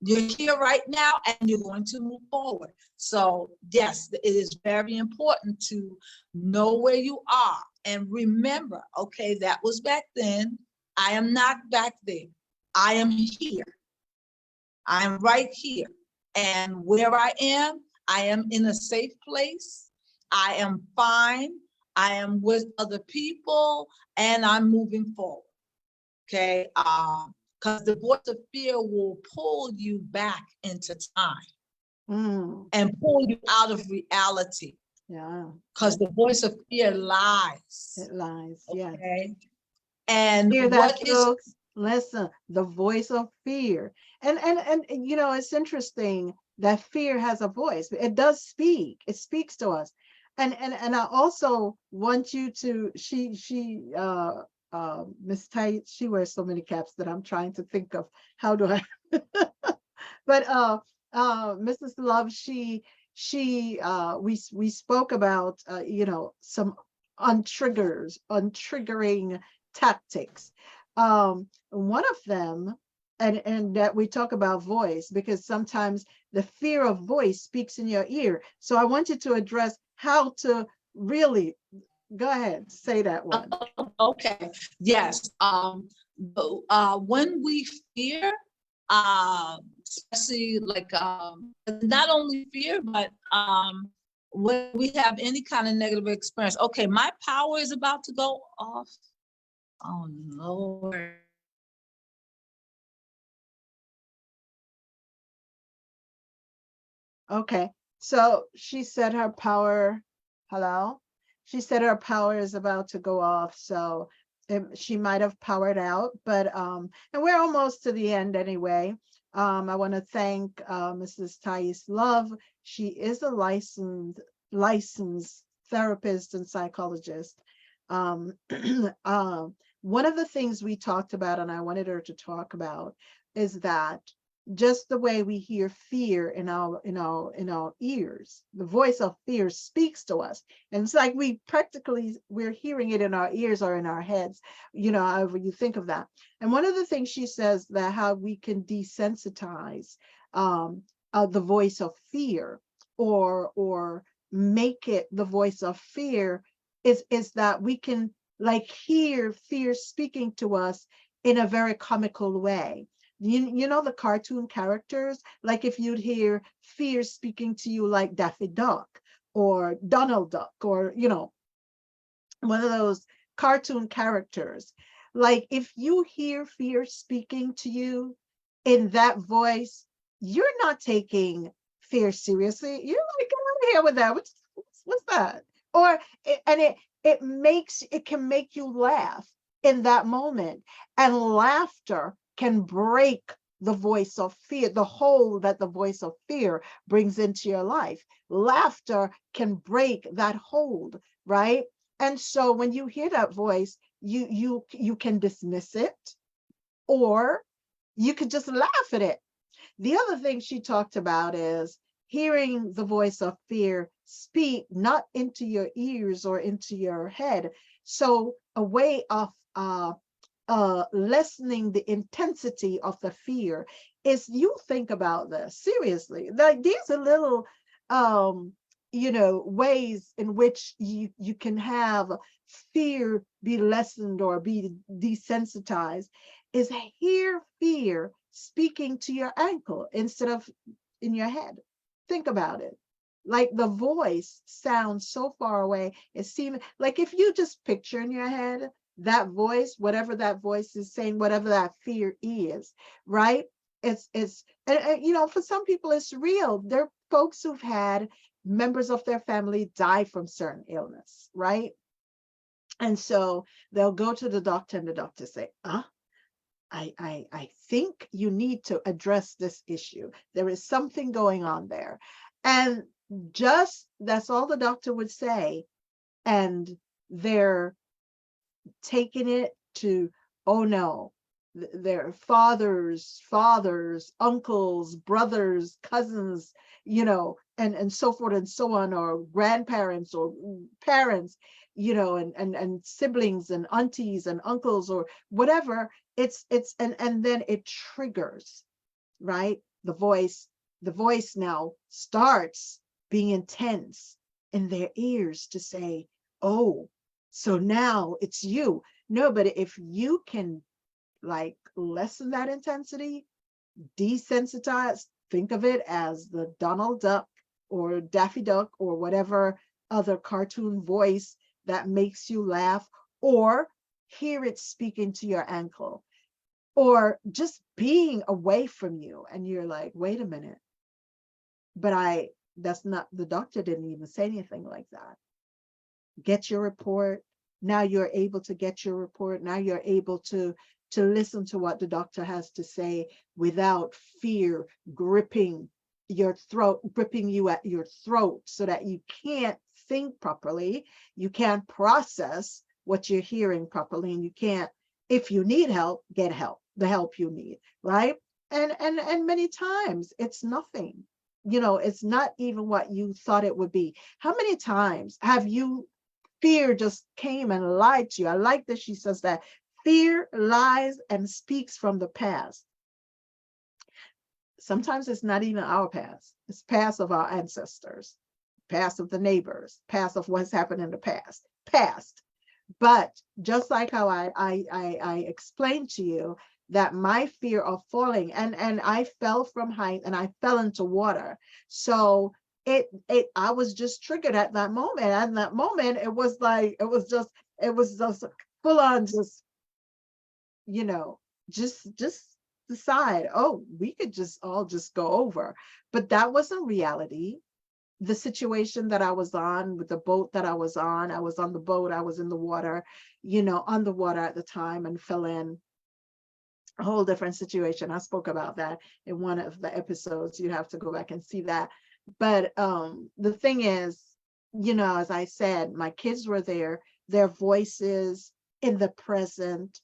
You're here right now and you're going to move forward. So yes, it is very important to know where you are and remember, okay, that was back then. I am not back there. I am here. I am right here. And where I am in a safe place. I am fine. I am with other people and I'm moving forward. Okay. Because the voice of fear will pull you back into time and pull you out of reality. Yeah. Because the voice of fear lies. It lies. Okay. Yes. And Hear what that, is folks? Listen, the voice of fear. And you know, it's interesting that fear has a voice. It does speak. It speaks to us. And I also want you to, Miss Tight, she wears so many caps that I'm trying to think of how do I but Mrs. Love, we spoke about you know, some untriggering tactics. One of them, and that we talk about voice, because sometimes the fear of voice speaks in your ear. So I want you to address how to really go ahead, say that one. okay. Yes. When we fear, especially like not only fear, but when we have any kind of negative experience. Okay, my power is about to go off. Oh Lord. Okay, so she said her power, hello? She said her power is about to go off, so she might have powered out, but and we're almost to the end anyway. I want to thank Mrs. Thais Love. She is a licensed therapist and psychologist. Um, one of the things we talked about, and I wanted her to talk about, is that just the way we hear fear in our ears, the voice of fear speaks to us, and it's like we're hearing it in our ears or in our heads, you know, however you think of that. And one of the things she says that how we can desensitize the voice of fear, or make it the voice of fear, is that we can like hear fear speaking to us in a very comical way. You know the cartoon characters, like if you'd hear fear speaking to you like Daffy Duck or Donald Duck, or you know, one of those cartoon characters. Like if you hear fear speaking to you in that voice, you're not taking fear seriously. You're like, get out of here with that. What's that? Or it can make you laugh in that moment, and laughter can break the voice of fear, the hold that the voice of fear brings into your life. Laughter can break that hold, right? And so when you hear that voice, you can dismiss it, or you could just laugh at it. The other thing she talked about is hearing the voice of fear speak not into your ears or into your head. So a way of lessening the intensity of the fear is, you think about this seriously. Like these are little you know, ways in which you can have fear be lessened or be desensitized, is hear fear speaking to your ankle instead of in your head. Think about it. Like the voice sounds so far away. It seems like if you just picture in your head that voice, whatever that voice is saying, whatever that fear is, right? And, you know, for some people it's real. There are folks who've had members of their family die from certain illness, right? And so they'll go to the doctor, and the doctor say, I think you need to address this issue. There is something going on there. And Just that's all the doctor would say. And they're taking it to, oh no, their fathers, uncles, brothers, cousins, and so forth and so on, or grandparents or parents, and siblings and aunties and uncles or whatever. And then it triggers, right? The voice now starts being intense in their ears to say, oh, so now it's you. No, but if you can like lessen that intensity, desensitize, think of it as the Donald Duck or Daffy Duck or whatever other cartoon voice that makes you laugh, or hear it speaking to your ankle, or just being away from you. And you're like, wait a minute, but that's not, the doctor didn't even say anything like that. Get your report. Now you're able to get your report. Now you're able to listen to what the doctor has to say without fear gripping your throat, gripping you at your throat so that you can't think properly. You can't process what you're hearing properly. And you can't, if you need help, get help, the help you need, right? And many times it's nothing. It's not even what you thought it would be. How many times have you fear just came and lied to you? I like that she says that fear lies and speaks from the past. Sometimes it's not even our past. It's past of our ancestors, past of the neighbors, past of what's happened in the past. But just like how I explained to you that my fear of falling, and I fell from height and I fell into water. So I was just triggered at that moment. And that moment, it was just full on, just, you know, just decide, oh, we could just all just go over. But that wasn't reality. The situation that I was on, with the boat that I was on the boat, I was in the water, on the water at the time, and fell in. A whole different situation. I spoke about that in one of the episodes. You have to go back and see that. But the thing is, as I said, my kids were there, their voices in the present.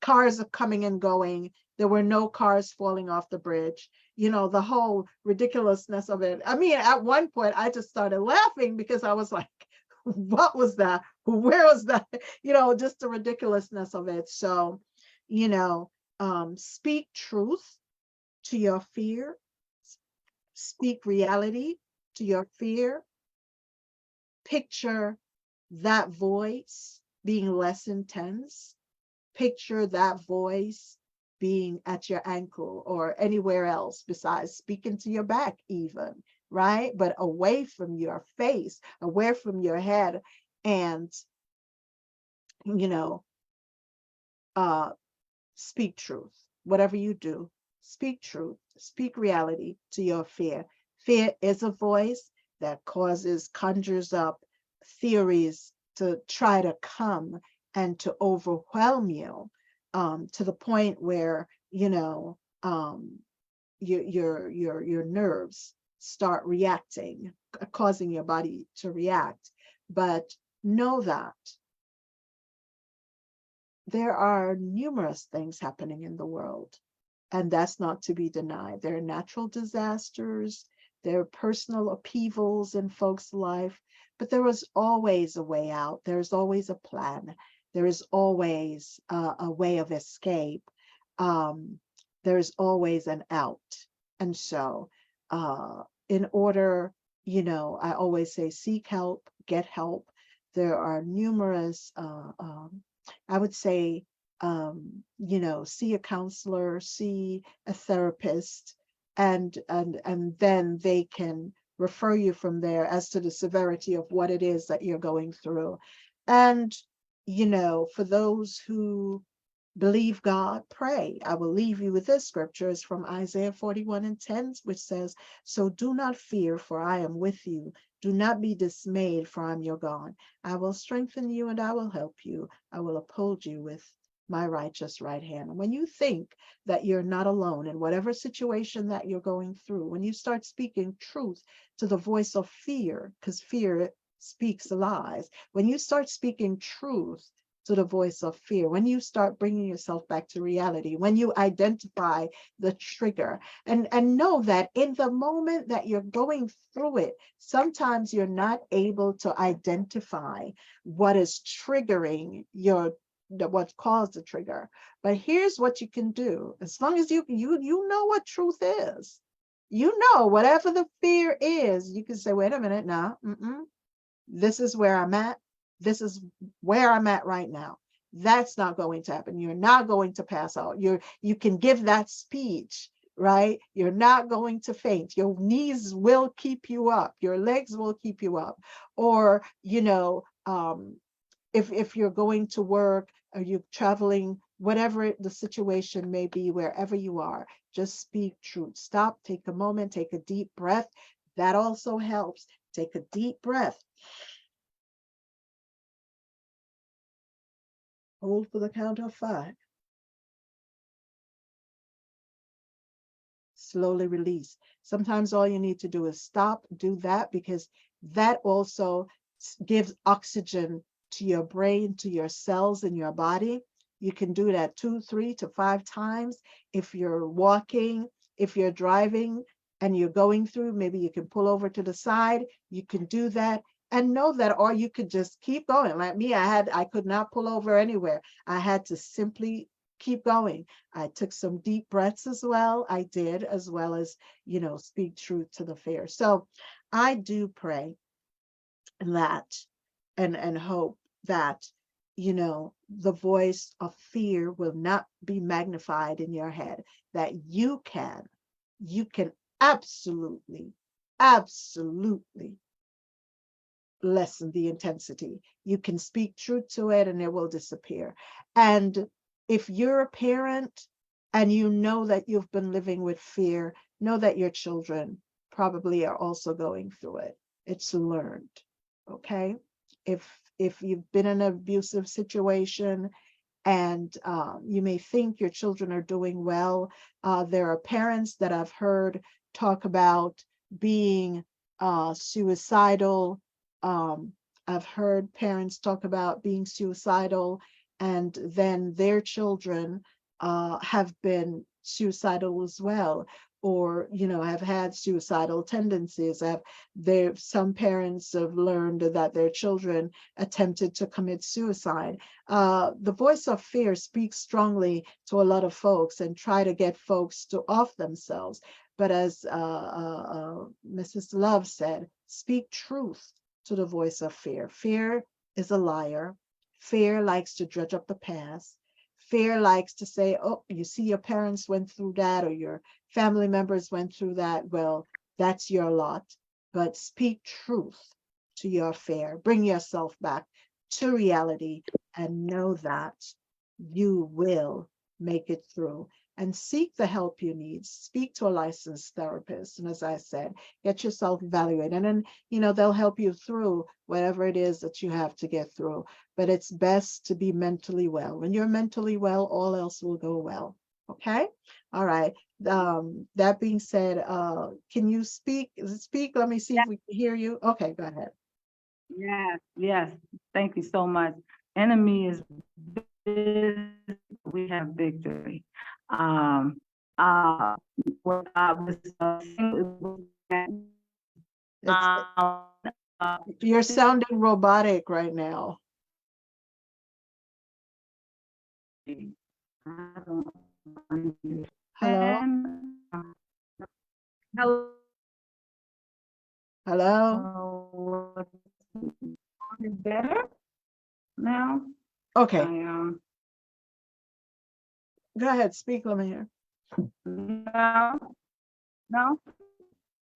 Cars are coming and going. There were no cars falling off the bridge. The whole ridiculousness of it. I mean, at one point, I just started laughing because I was like, what was that? Where was that? Just the ridiculousness of it. So, speak truth to your fear, speak reality to your fear, picture that voice being less intense. Picture that voice being at your ankle or anywhere else besides speaking to your back even, right? But away from your face, away from your head. And, uh, speak truth. Whatever you do, speak truth, speak reality to your fear. Fear is a voice that conjures up theories to try to come and to overwhelm you, to the point where, your nerves start reacting, causing your body to react. But know that there are numerous things happening in the world, and that's not to be denied. There are natural disasters, there are personal upheavals in folks' life, but there is always a way out. There's always a plan. There is always a way of escape. There's always an out. And so, in order, I always say, seek help, get help. There are numerous, I would say, see a counselor, see a therapist, and then they can refer you from there as to the severity of what it is that you're going through. And, for those who believe God, pray. I will leave you with this scripture. It's from Isaiah 41:10, which says, so do not fear, for I am with you. Do not be dismayed, for I'm your God. I will strengthen you and I will help you. I will uphold you with my righteous right hand. And when you think that you're not alone in whatever situation that you're going through, when you start speaking truth to the voice of fear, because fear speaks lies, when you start speaking truth to the voice of fear, when you start bringing yourself back to reality, when you identify the trigger, and know that in the moment that you're going through it, sometimes you're not able to identify what is triggering your what caused the trigger. But here's what you can do. As long as you know what truth is, you know whatever the fear is, you can say, wait a minute now, this is where I'm at. This is where I'm at right now. That's not going to happen. You're not going to pass out. You can give that speech, right? You're not going to faint. Your knees will keep you up. Your legs will keep you up. Or, if you're going to work or you're traveling, whatever the situation may be, wherever you are, just speak truth. Stop, take a moment, take a deep breath. That also helps. Take a deep breath. Hold for the count of 5. Slowly release. Sometimes all you need to do is stop, do that, because that also gives oxygen to your brain, to your cells in your body. You can do that 2, 3 to 5 times. If you're walking, if you're driving and you're going through, maybe you can pull over to the side. You can do that and know that, or you could just keep going. Like me, I could not pull over anywhere. I had to simply keep going. I took some deep breaths as well. I did, as well as, speak truth to the fear. So I do pray that and hope that, the voice of fear will not be magnified in your head, that you can absolutely, absolutely lessen the intensity. You can speak truth to it and it will disappear. And if you're a parent and you know that you've been living with fear, know that your children probably are also going through it. It's learned. Okay. If you've been in an abusive situation and you may think your children are doing well, there are parents that I've heard talk about being suicidal. I've heard parents talk about being suicidal, and then their children have been suicidal as well, or have had suicidal tendencies. Some parents have learned that their children attempted to commit suicide. The voice of fear speaks strongly to a lot of folks and try to get folks to off themselves. But as Mrs. Love said, speak truth to the voice of fear. Fear is a liar. Fear likes to dredge up the past. Fear likes to say, oh, you see, your parents went through that, or your family members went through that. Well, that's your lot. But speak truth to your fear. Bring yourself back to reality and know that you will make it through. And seek the help you need. Speak to a licensed therapist. And as I said, get yourself evaluated. And then, they'll help you through whatever it is that you have to get through. But it's best to be mentally well. When you're mentally well, all else will go well. Okay? All right. That being said, can you speak? Speak. Let me see if we can hear you. Okay, go ahead. Yes. Thank you so much. Enemy is busy. We have victory. What I was You're sounding robotic right now. Hello? Hello? Is better now? Okay. Go ahead, speak. Let me hear. No?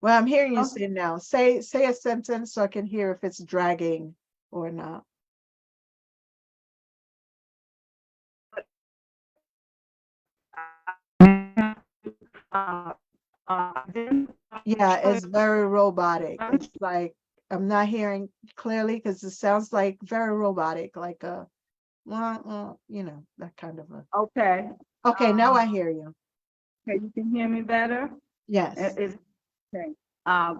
Well, I'm hearing you Okay. say now. Say a sentence so I can hear if it's dragging or not. Yeah, it's very robotic. It's like I'm not hearing clearly because it sounds like very robotic, like a you know, that kind of a. Okay. Okay, now I hear you. Okay, you can hear me better? Yes. Is okay.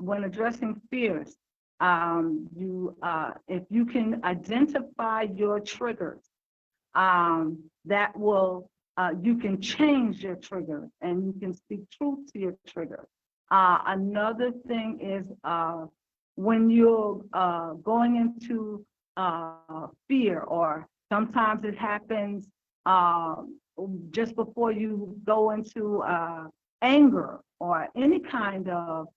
When addressing fears, if you can identify your triggers, that will, you can change your trigger and you can speak truth to your trigger. Another thing is, when you're going into fear, or sometimes it happens just before you go into anger or any kind of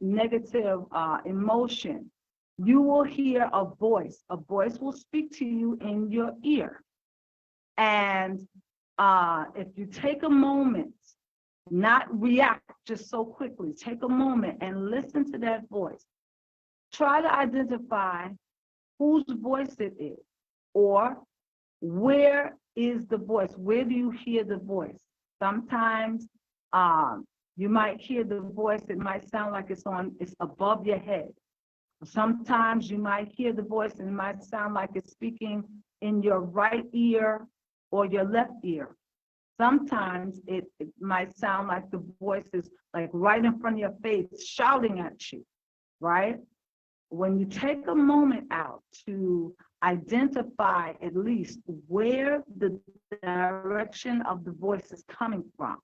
negative emotion, you will hear a voice. A voice will speak to you in your ear. And if you take a moment, not react just so quickly, take a moment and listen to that voice. Try to identify whose voice it is, or where is the voice? Where do you hear the voice? Sometimes you might hear the voice, it might sound like it's above your head. Sometimes you might hear the voice and it might sound like it's speaking in your right ear or your left ear. Sometimes it might sound like the voice is like right in front of your face, shouting at you, right? When you take a moment out to identify at least where the direction of the voice is coming from,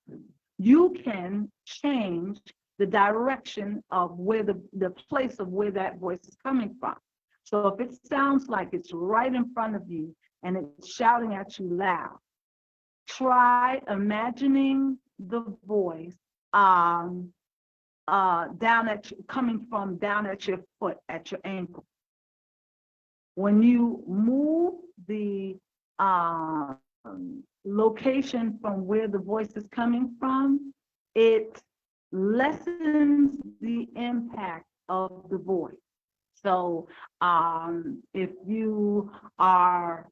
you can change the direction of where the place of where that voice is coming from. So if it sounds like it's right in front of you and it's shouting at you loud, try imagining the voice down coming from down at your foot, at your ankle. When you move the location from where the voice is coming from, it lessens the impact of the voice. So if you are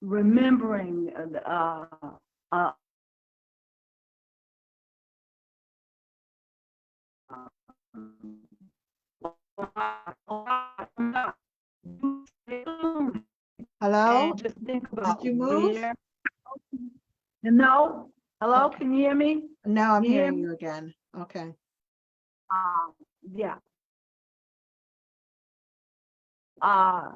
remembering Hello? and just think Did about you move? where. No, hello, Okay. can you hear me? Now I'm Can you hear hearing me? you again. Okay. Yeah. Uh,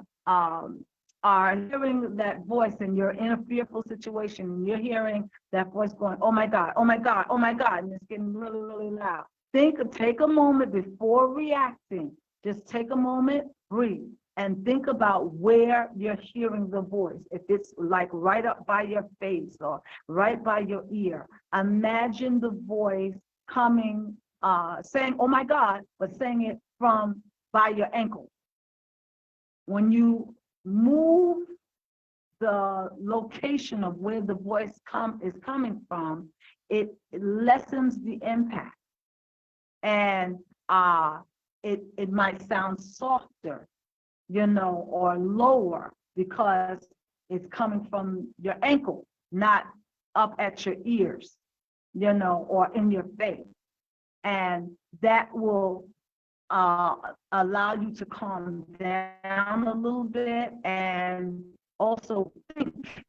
are hearing that voice and you're in a fearful situation and you're hearing that voice going, oh my God, oh my God, oh my God, and it's getting really, really loud. Take a moment before reacting. Just take a moment, breathe, and think about where you're hearing the voice. If it's like right up by your face or right by your ear, imagine the voice coming, saying, oh my God, but saying it from by your ankle. When you move the location of where the voice is coming from, it lessens the impact. And it might sound softer, or lower, because it's coming from your ankle, not up at your ears, or in your face. And that will allow you to calm down a little bit and also think,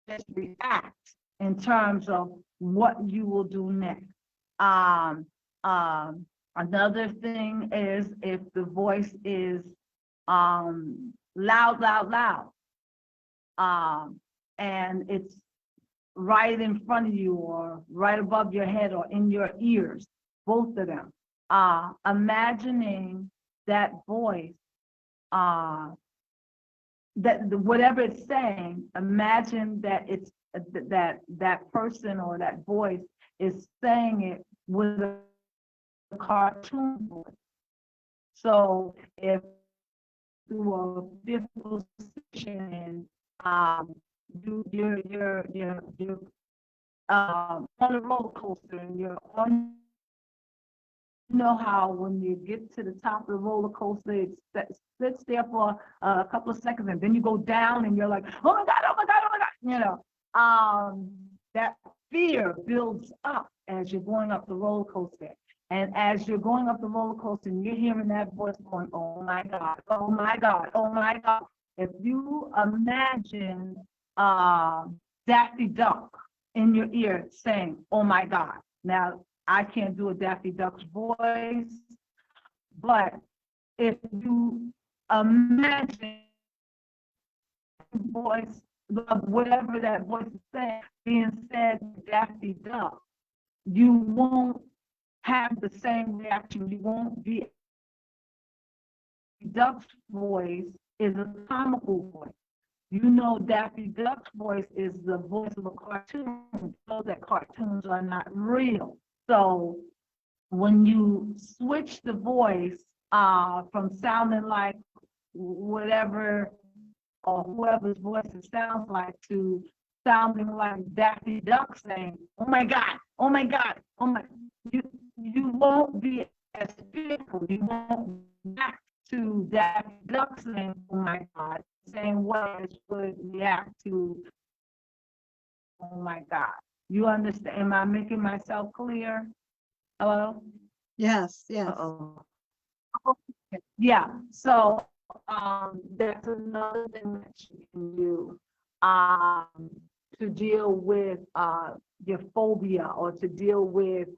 just react in terms of what you will do next. Another thing is if the voice is loud, and it's right in front of you or right above your head or in your ears, both of them. Imagining that voice, that whatever it's saying, imagine that it's that person or that voice is saying it with a cartoon voice. So if you are difficult situation and you're on a roller coaster and you're on. You know how when you get to the top of the roller coaster, it sits there for a couple of seconds and then you go down and you're like, oh my God, oh my God, oh my God, that fear builds up as you're going up the roller coaster. And as you're going up the roller coaster and you're hearing that voice going, oh my God, oh my God, oh my God, If you imagine Daffy Duck in your ear saying, "Oh my God." Now, I can't do a Daffy Duck's voice, but if you imagine voice, whatever that voice is saying, being said to Daffy Duck, you won't have the same reaction. You won't be. Duck's voice is a comical voice. You know, Daffy Duck's voice is the voice of a cartoon. You know that cartoons are not real. So when you switch the voice from sounding like whatever or whoever's voice it sounds like to sounding like Daffy Duck saying, "Oh my God, oh my God, oh my," you won't be as fearful. You won't react to Daffy Duck saying, "Oh my God," same way as would react to, "Oh my God." You understand? Am I making myself clear? Hello? Yes, yes. Uh-oh. Yeah, so that's another thing that you can do to deal with your phobia or to deal with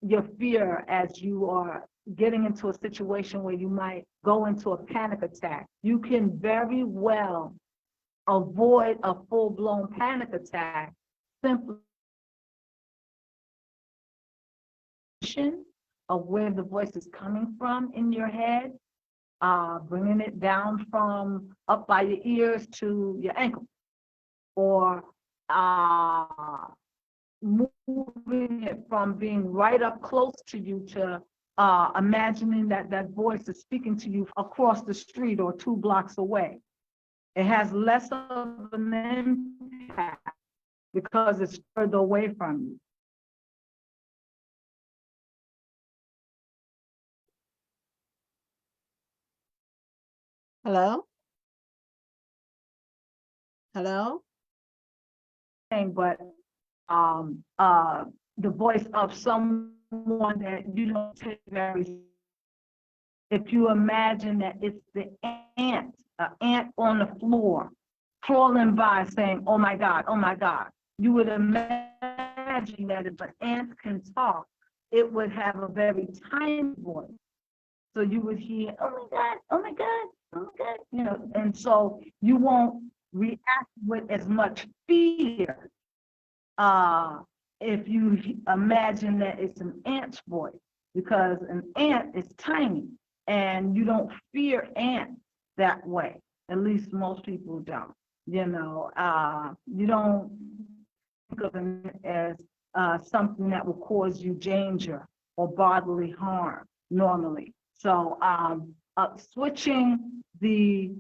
your fear as you are getting into a situation where you might go into a panic attack. You can very well avoid a full-blown panic attack simply of where the voice is coming from in your head, bringing it down from up by your ears to your ankle, or moving it from being right up close to you to imagining that that voice is speaking to you across the street or 2 blocks away. It has less of an impact because it's further away from you. Hello? Hello? But the voice of someone that you don't take very. If you imagine that it's the ant, an ant on the floor, crawling by saying, "Oh my God, oh my God," you would imagine that if an ant can talk, it would have a very tiny voice. So you would hear, "Oh my God, oh my God, oh my God," you know, and so you won't react with as much fear if you imagine that it's an ant's voice, because an ant is tiny and you don't fear ants that way. At least most people don't. You know, you don't think of it as something that will cause you danger or bodily harm normally. So switching the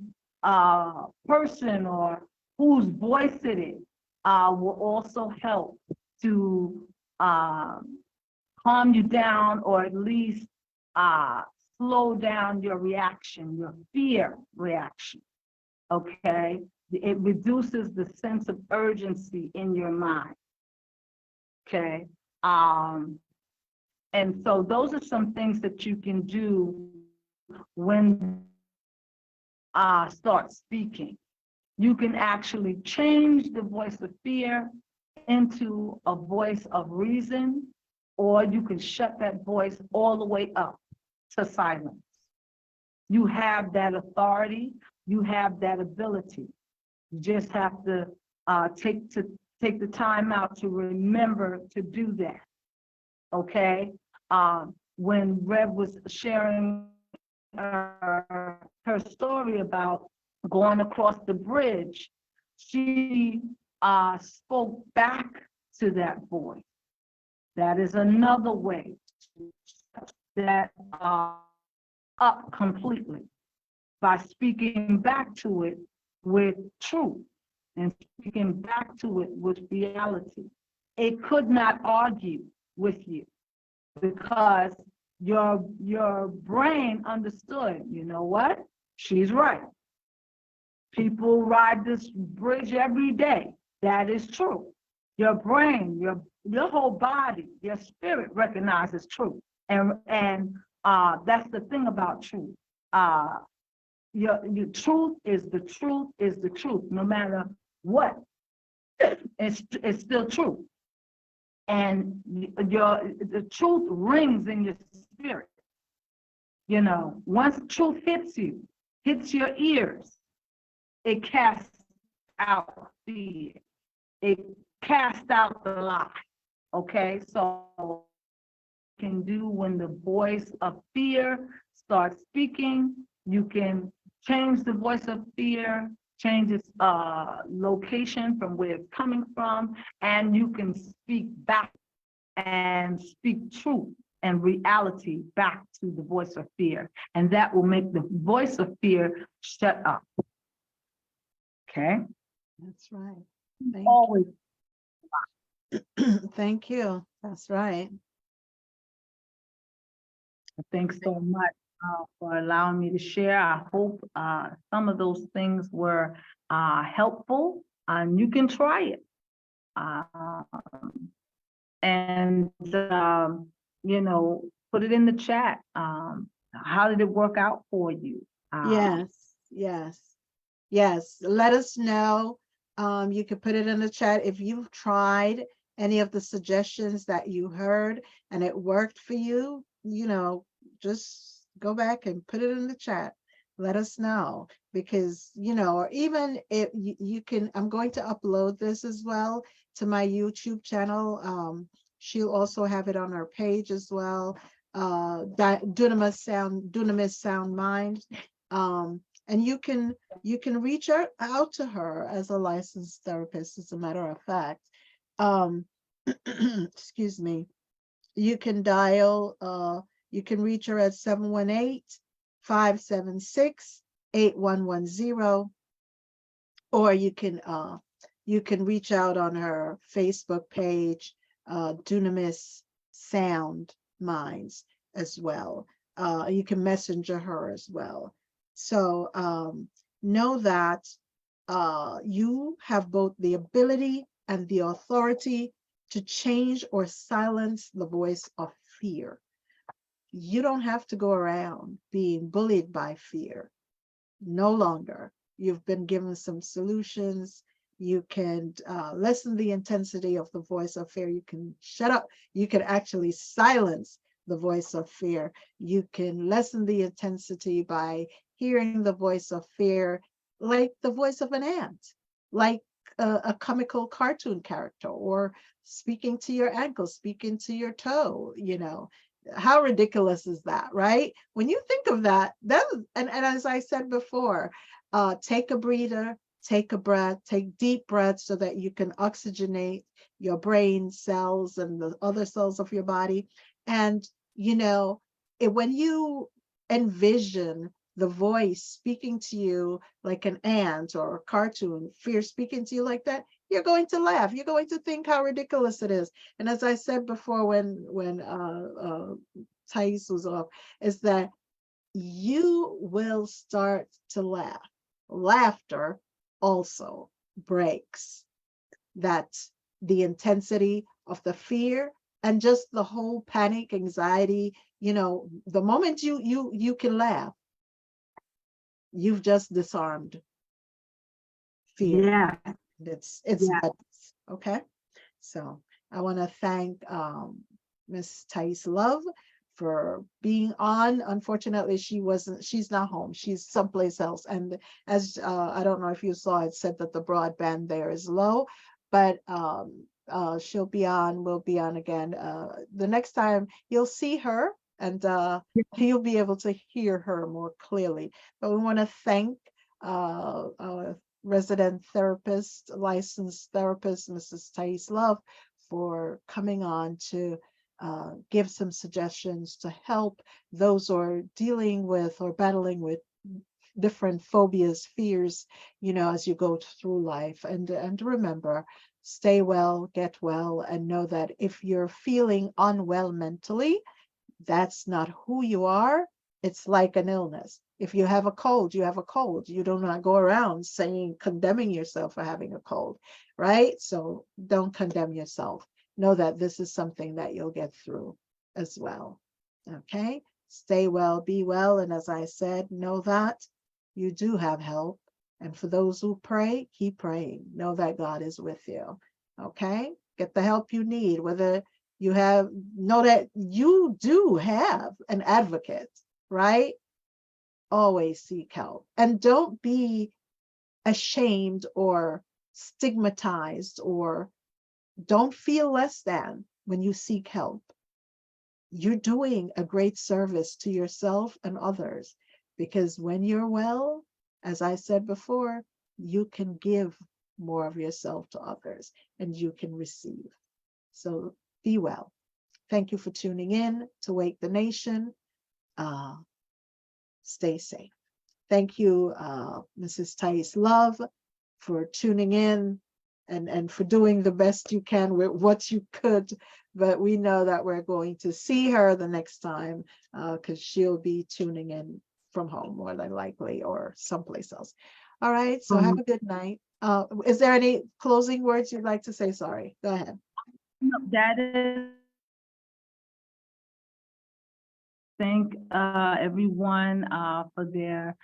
person or whose voice it is will also help to calm you down, or at least slow down your reaction, your fear reaction, okay? It reduces the sense of urgency in your mind, okay? And so those are some things that you can do when start speaking. You can actually change the voice of fear into a voice of reason, or you can shut that voice all the way up to silence. You have that authority, you have that ability. You just have to take the time out to remember to do that, okay? When Rev was sharing her story about going across the bridge, she spoke back to that voice. That is another way to shut that up completely, by speaking back to it with truth and speaking back to it with reality. It could not argue with you because your brain understood, you know what? She's right. People ride this bridge every day. That is true. Your brain, your whole body, your spirit recognizes truth. And that's the thing about truth. your truth is the truth is the truth, no matter what. It's still true. And the truth rings in your spirit. You know, once truth hits you, hits your ears, it casts out fear. It casts out the lie. Okay, so can do when the voice of fear starts speaking, you can change the voice of fear, change its location from where it's coming from, and you can speak back and speak truth and reality back to the voice of fear. And that will make the voice of fear shut up. Okay? That's right. Thank Always. you. Thank you. That's right. Thanks so much for allowing me to share. I hope some of those things were helpful, and you can try it. And you know, put it in the chat. How did it work out for you? Yes, yes, yes. Let us know. You can put it in the chat if you've tried any of the suggestions that you heard and it worked for you. You know, just go back and put it in the chat. Let us know, because, you know, or even if you can, I'm going to upload this as well to my YouTube channel. She'll also have it on her page as well. Dunamis Sound Mind. And you can reach out to her as a licensed therapist, as a matter of fact. Excuse me. You can dial, you can reach her at 718-576-8110, or you can reach out on her Facebook page, Dunamis Sound Minds as well. You can messenger her as well. So know that you have both the ability and the authority to change or silence the voice of fear. You don't have to go around being bullied by fear. No longer. You've been given some solutions. You can lessen the intensity of the voice of fear. You can shut up. You can actually silence the voice of fear. You can lessen the intensity by hearing the voice of fear like the voice of an ant, like a comical cartoon character, or speaking to your ankle, speaking to your toe. You know, how ridiculous is that, right? When you think of that, and as I said before, take a breather, take a breath, take deep breaths so that you can oxygenate your brain cells and the other cells of your body. And, you know, when you envision the voice speaking to you like an ant or a cartoon, fear speaking to you like that, you're going to laugh. You're going to think how ridiculous it is. And as I said before, when Thais was off, is that you will start to laugh. Laughter also breaks the intensity of the fear and just the whole panic, anxiety. You know, the moment you can laugh, you've just disarmed fear. Yeah. It's Yeah. madness. Okay. So I want to thank Miss Thais Love for being on. Unfortunately, she's not home. She's someplace else. And as I don't know if you saw, it said that the broadband there is low, but she'll be on, we'll be on again. The next time you'll see her, and you'll be able to hear her more clearly. But we want to thank our resident therapist, licensed therapist, Mrs. Thais Love, for coming on to give some suggestions to help those who are dealing with or battling with different phobias, fears, you know, as you go through life. And remember, stay well, get well, and know that if you're feeling unwell mentally, that's not who you are. It's like an illness. If you have a cold, you have a cold. You do not go around condemning yourself for having a cold, right? So don't condemn yourself. Know that this is something that you'll get through as well. Okay? Stay well, be well. And as I said, know that You do have help. And for those who pray, keep praying. Know that God is with you. Okay? Get the help you need, whether you have, know that you do have an advocate, right? Always seek help. And don't be ashamed or stigmatized, or don't feel less than when you seek help. You're doing a great service to yourself and others, because when you're well, as I said before, you can give more of yourself to others and you can receive. So be well. Thank you for tuning in to Wake the Nation. Stay safe. Thank you, Mrs. Thais Love, for tuning in and for doing the best you can with what you could. But we know that we're going to see her the next time, because she'll be tuning in from home more than likely, or someplace else. All right, so have a good night. Is there any closing words you'd like to say? Sorry, go ahead. No, that is, thank everyone for their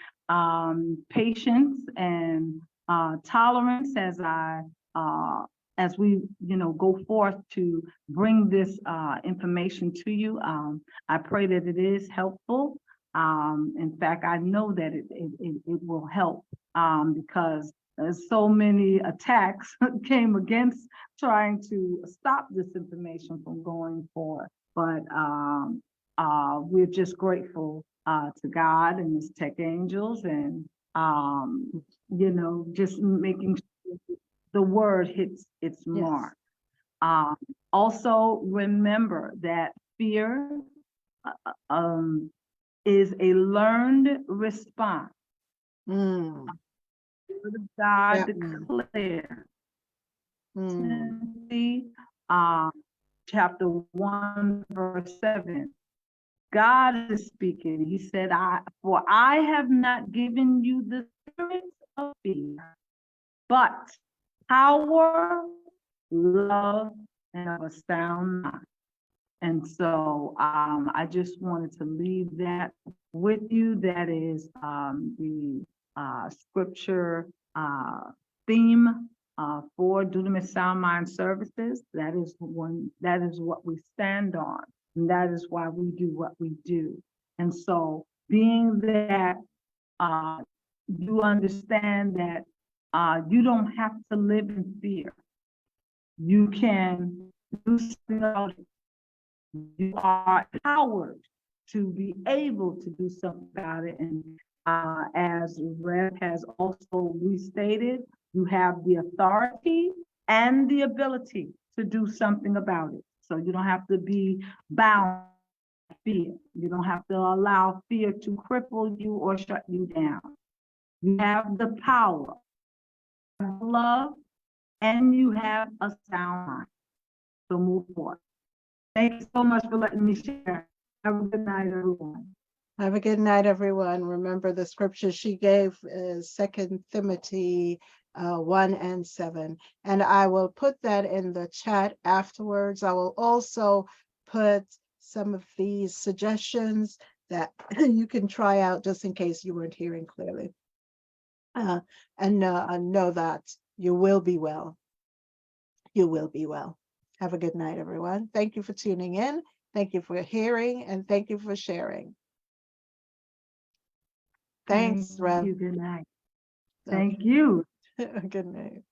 patience and tolerance as we go forth to bring this information to you. I pray that it is helpful. In fact, I know that it will help, because there's so many attacks came against trying to stop this information from going forward. But we're just grateful to God and His tech angels, and just making sure the word hits its mark. Also remember that fear is a learned response. The word of God declares, chapter 1, verse 7. God is speaking. He said, for I have not given you the spirit of fear, but power, love, and of a sound mind. And so I just wanted to leave that with you. That is the scripture theme for Dunamis Sound Mind Services. That is what we stand on. And that is why we do what we do. And so being that you understand that you don't have to live in fear. You can do something about it. You are empowered to be able to do something about it. And as Rev has also restated, you have the authority and the ability to do something about it. So you don't have to be bound by fear. You don't have to allow fear to cripple you or shut you down. You have the power, love, and you have a sound mind. So move forward. Thank you so much for letting me share. Have a good night, everyone. Have a good night, everyone. Remember, the scripture she gave is 2 Timothy 1 and 7. And I will put that in the chat afterwards. I will also put some of these suggestions that you can try out, just in case you weren't hearing clearly. And know that you will be well. You will be well. Have a good night, everyone. Thank you for tuning in. Thank you for hearing, and thank you for sharing. Thanks, Rev. Good night. Thank you. Good night.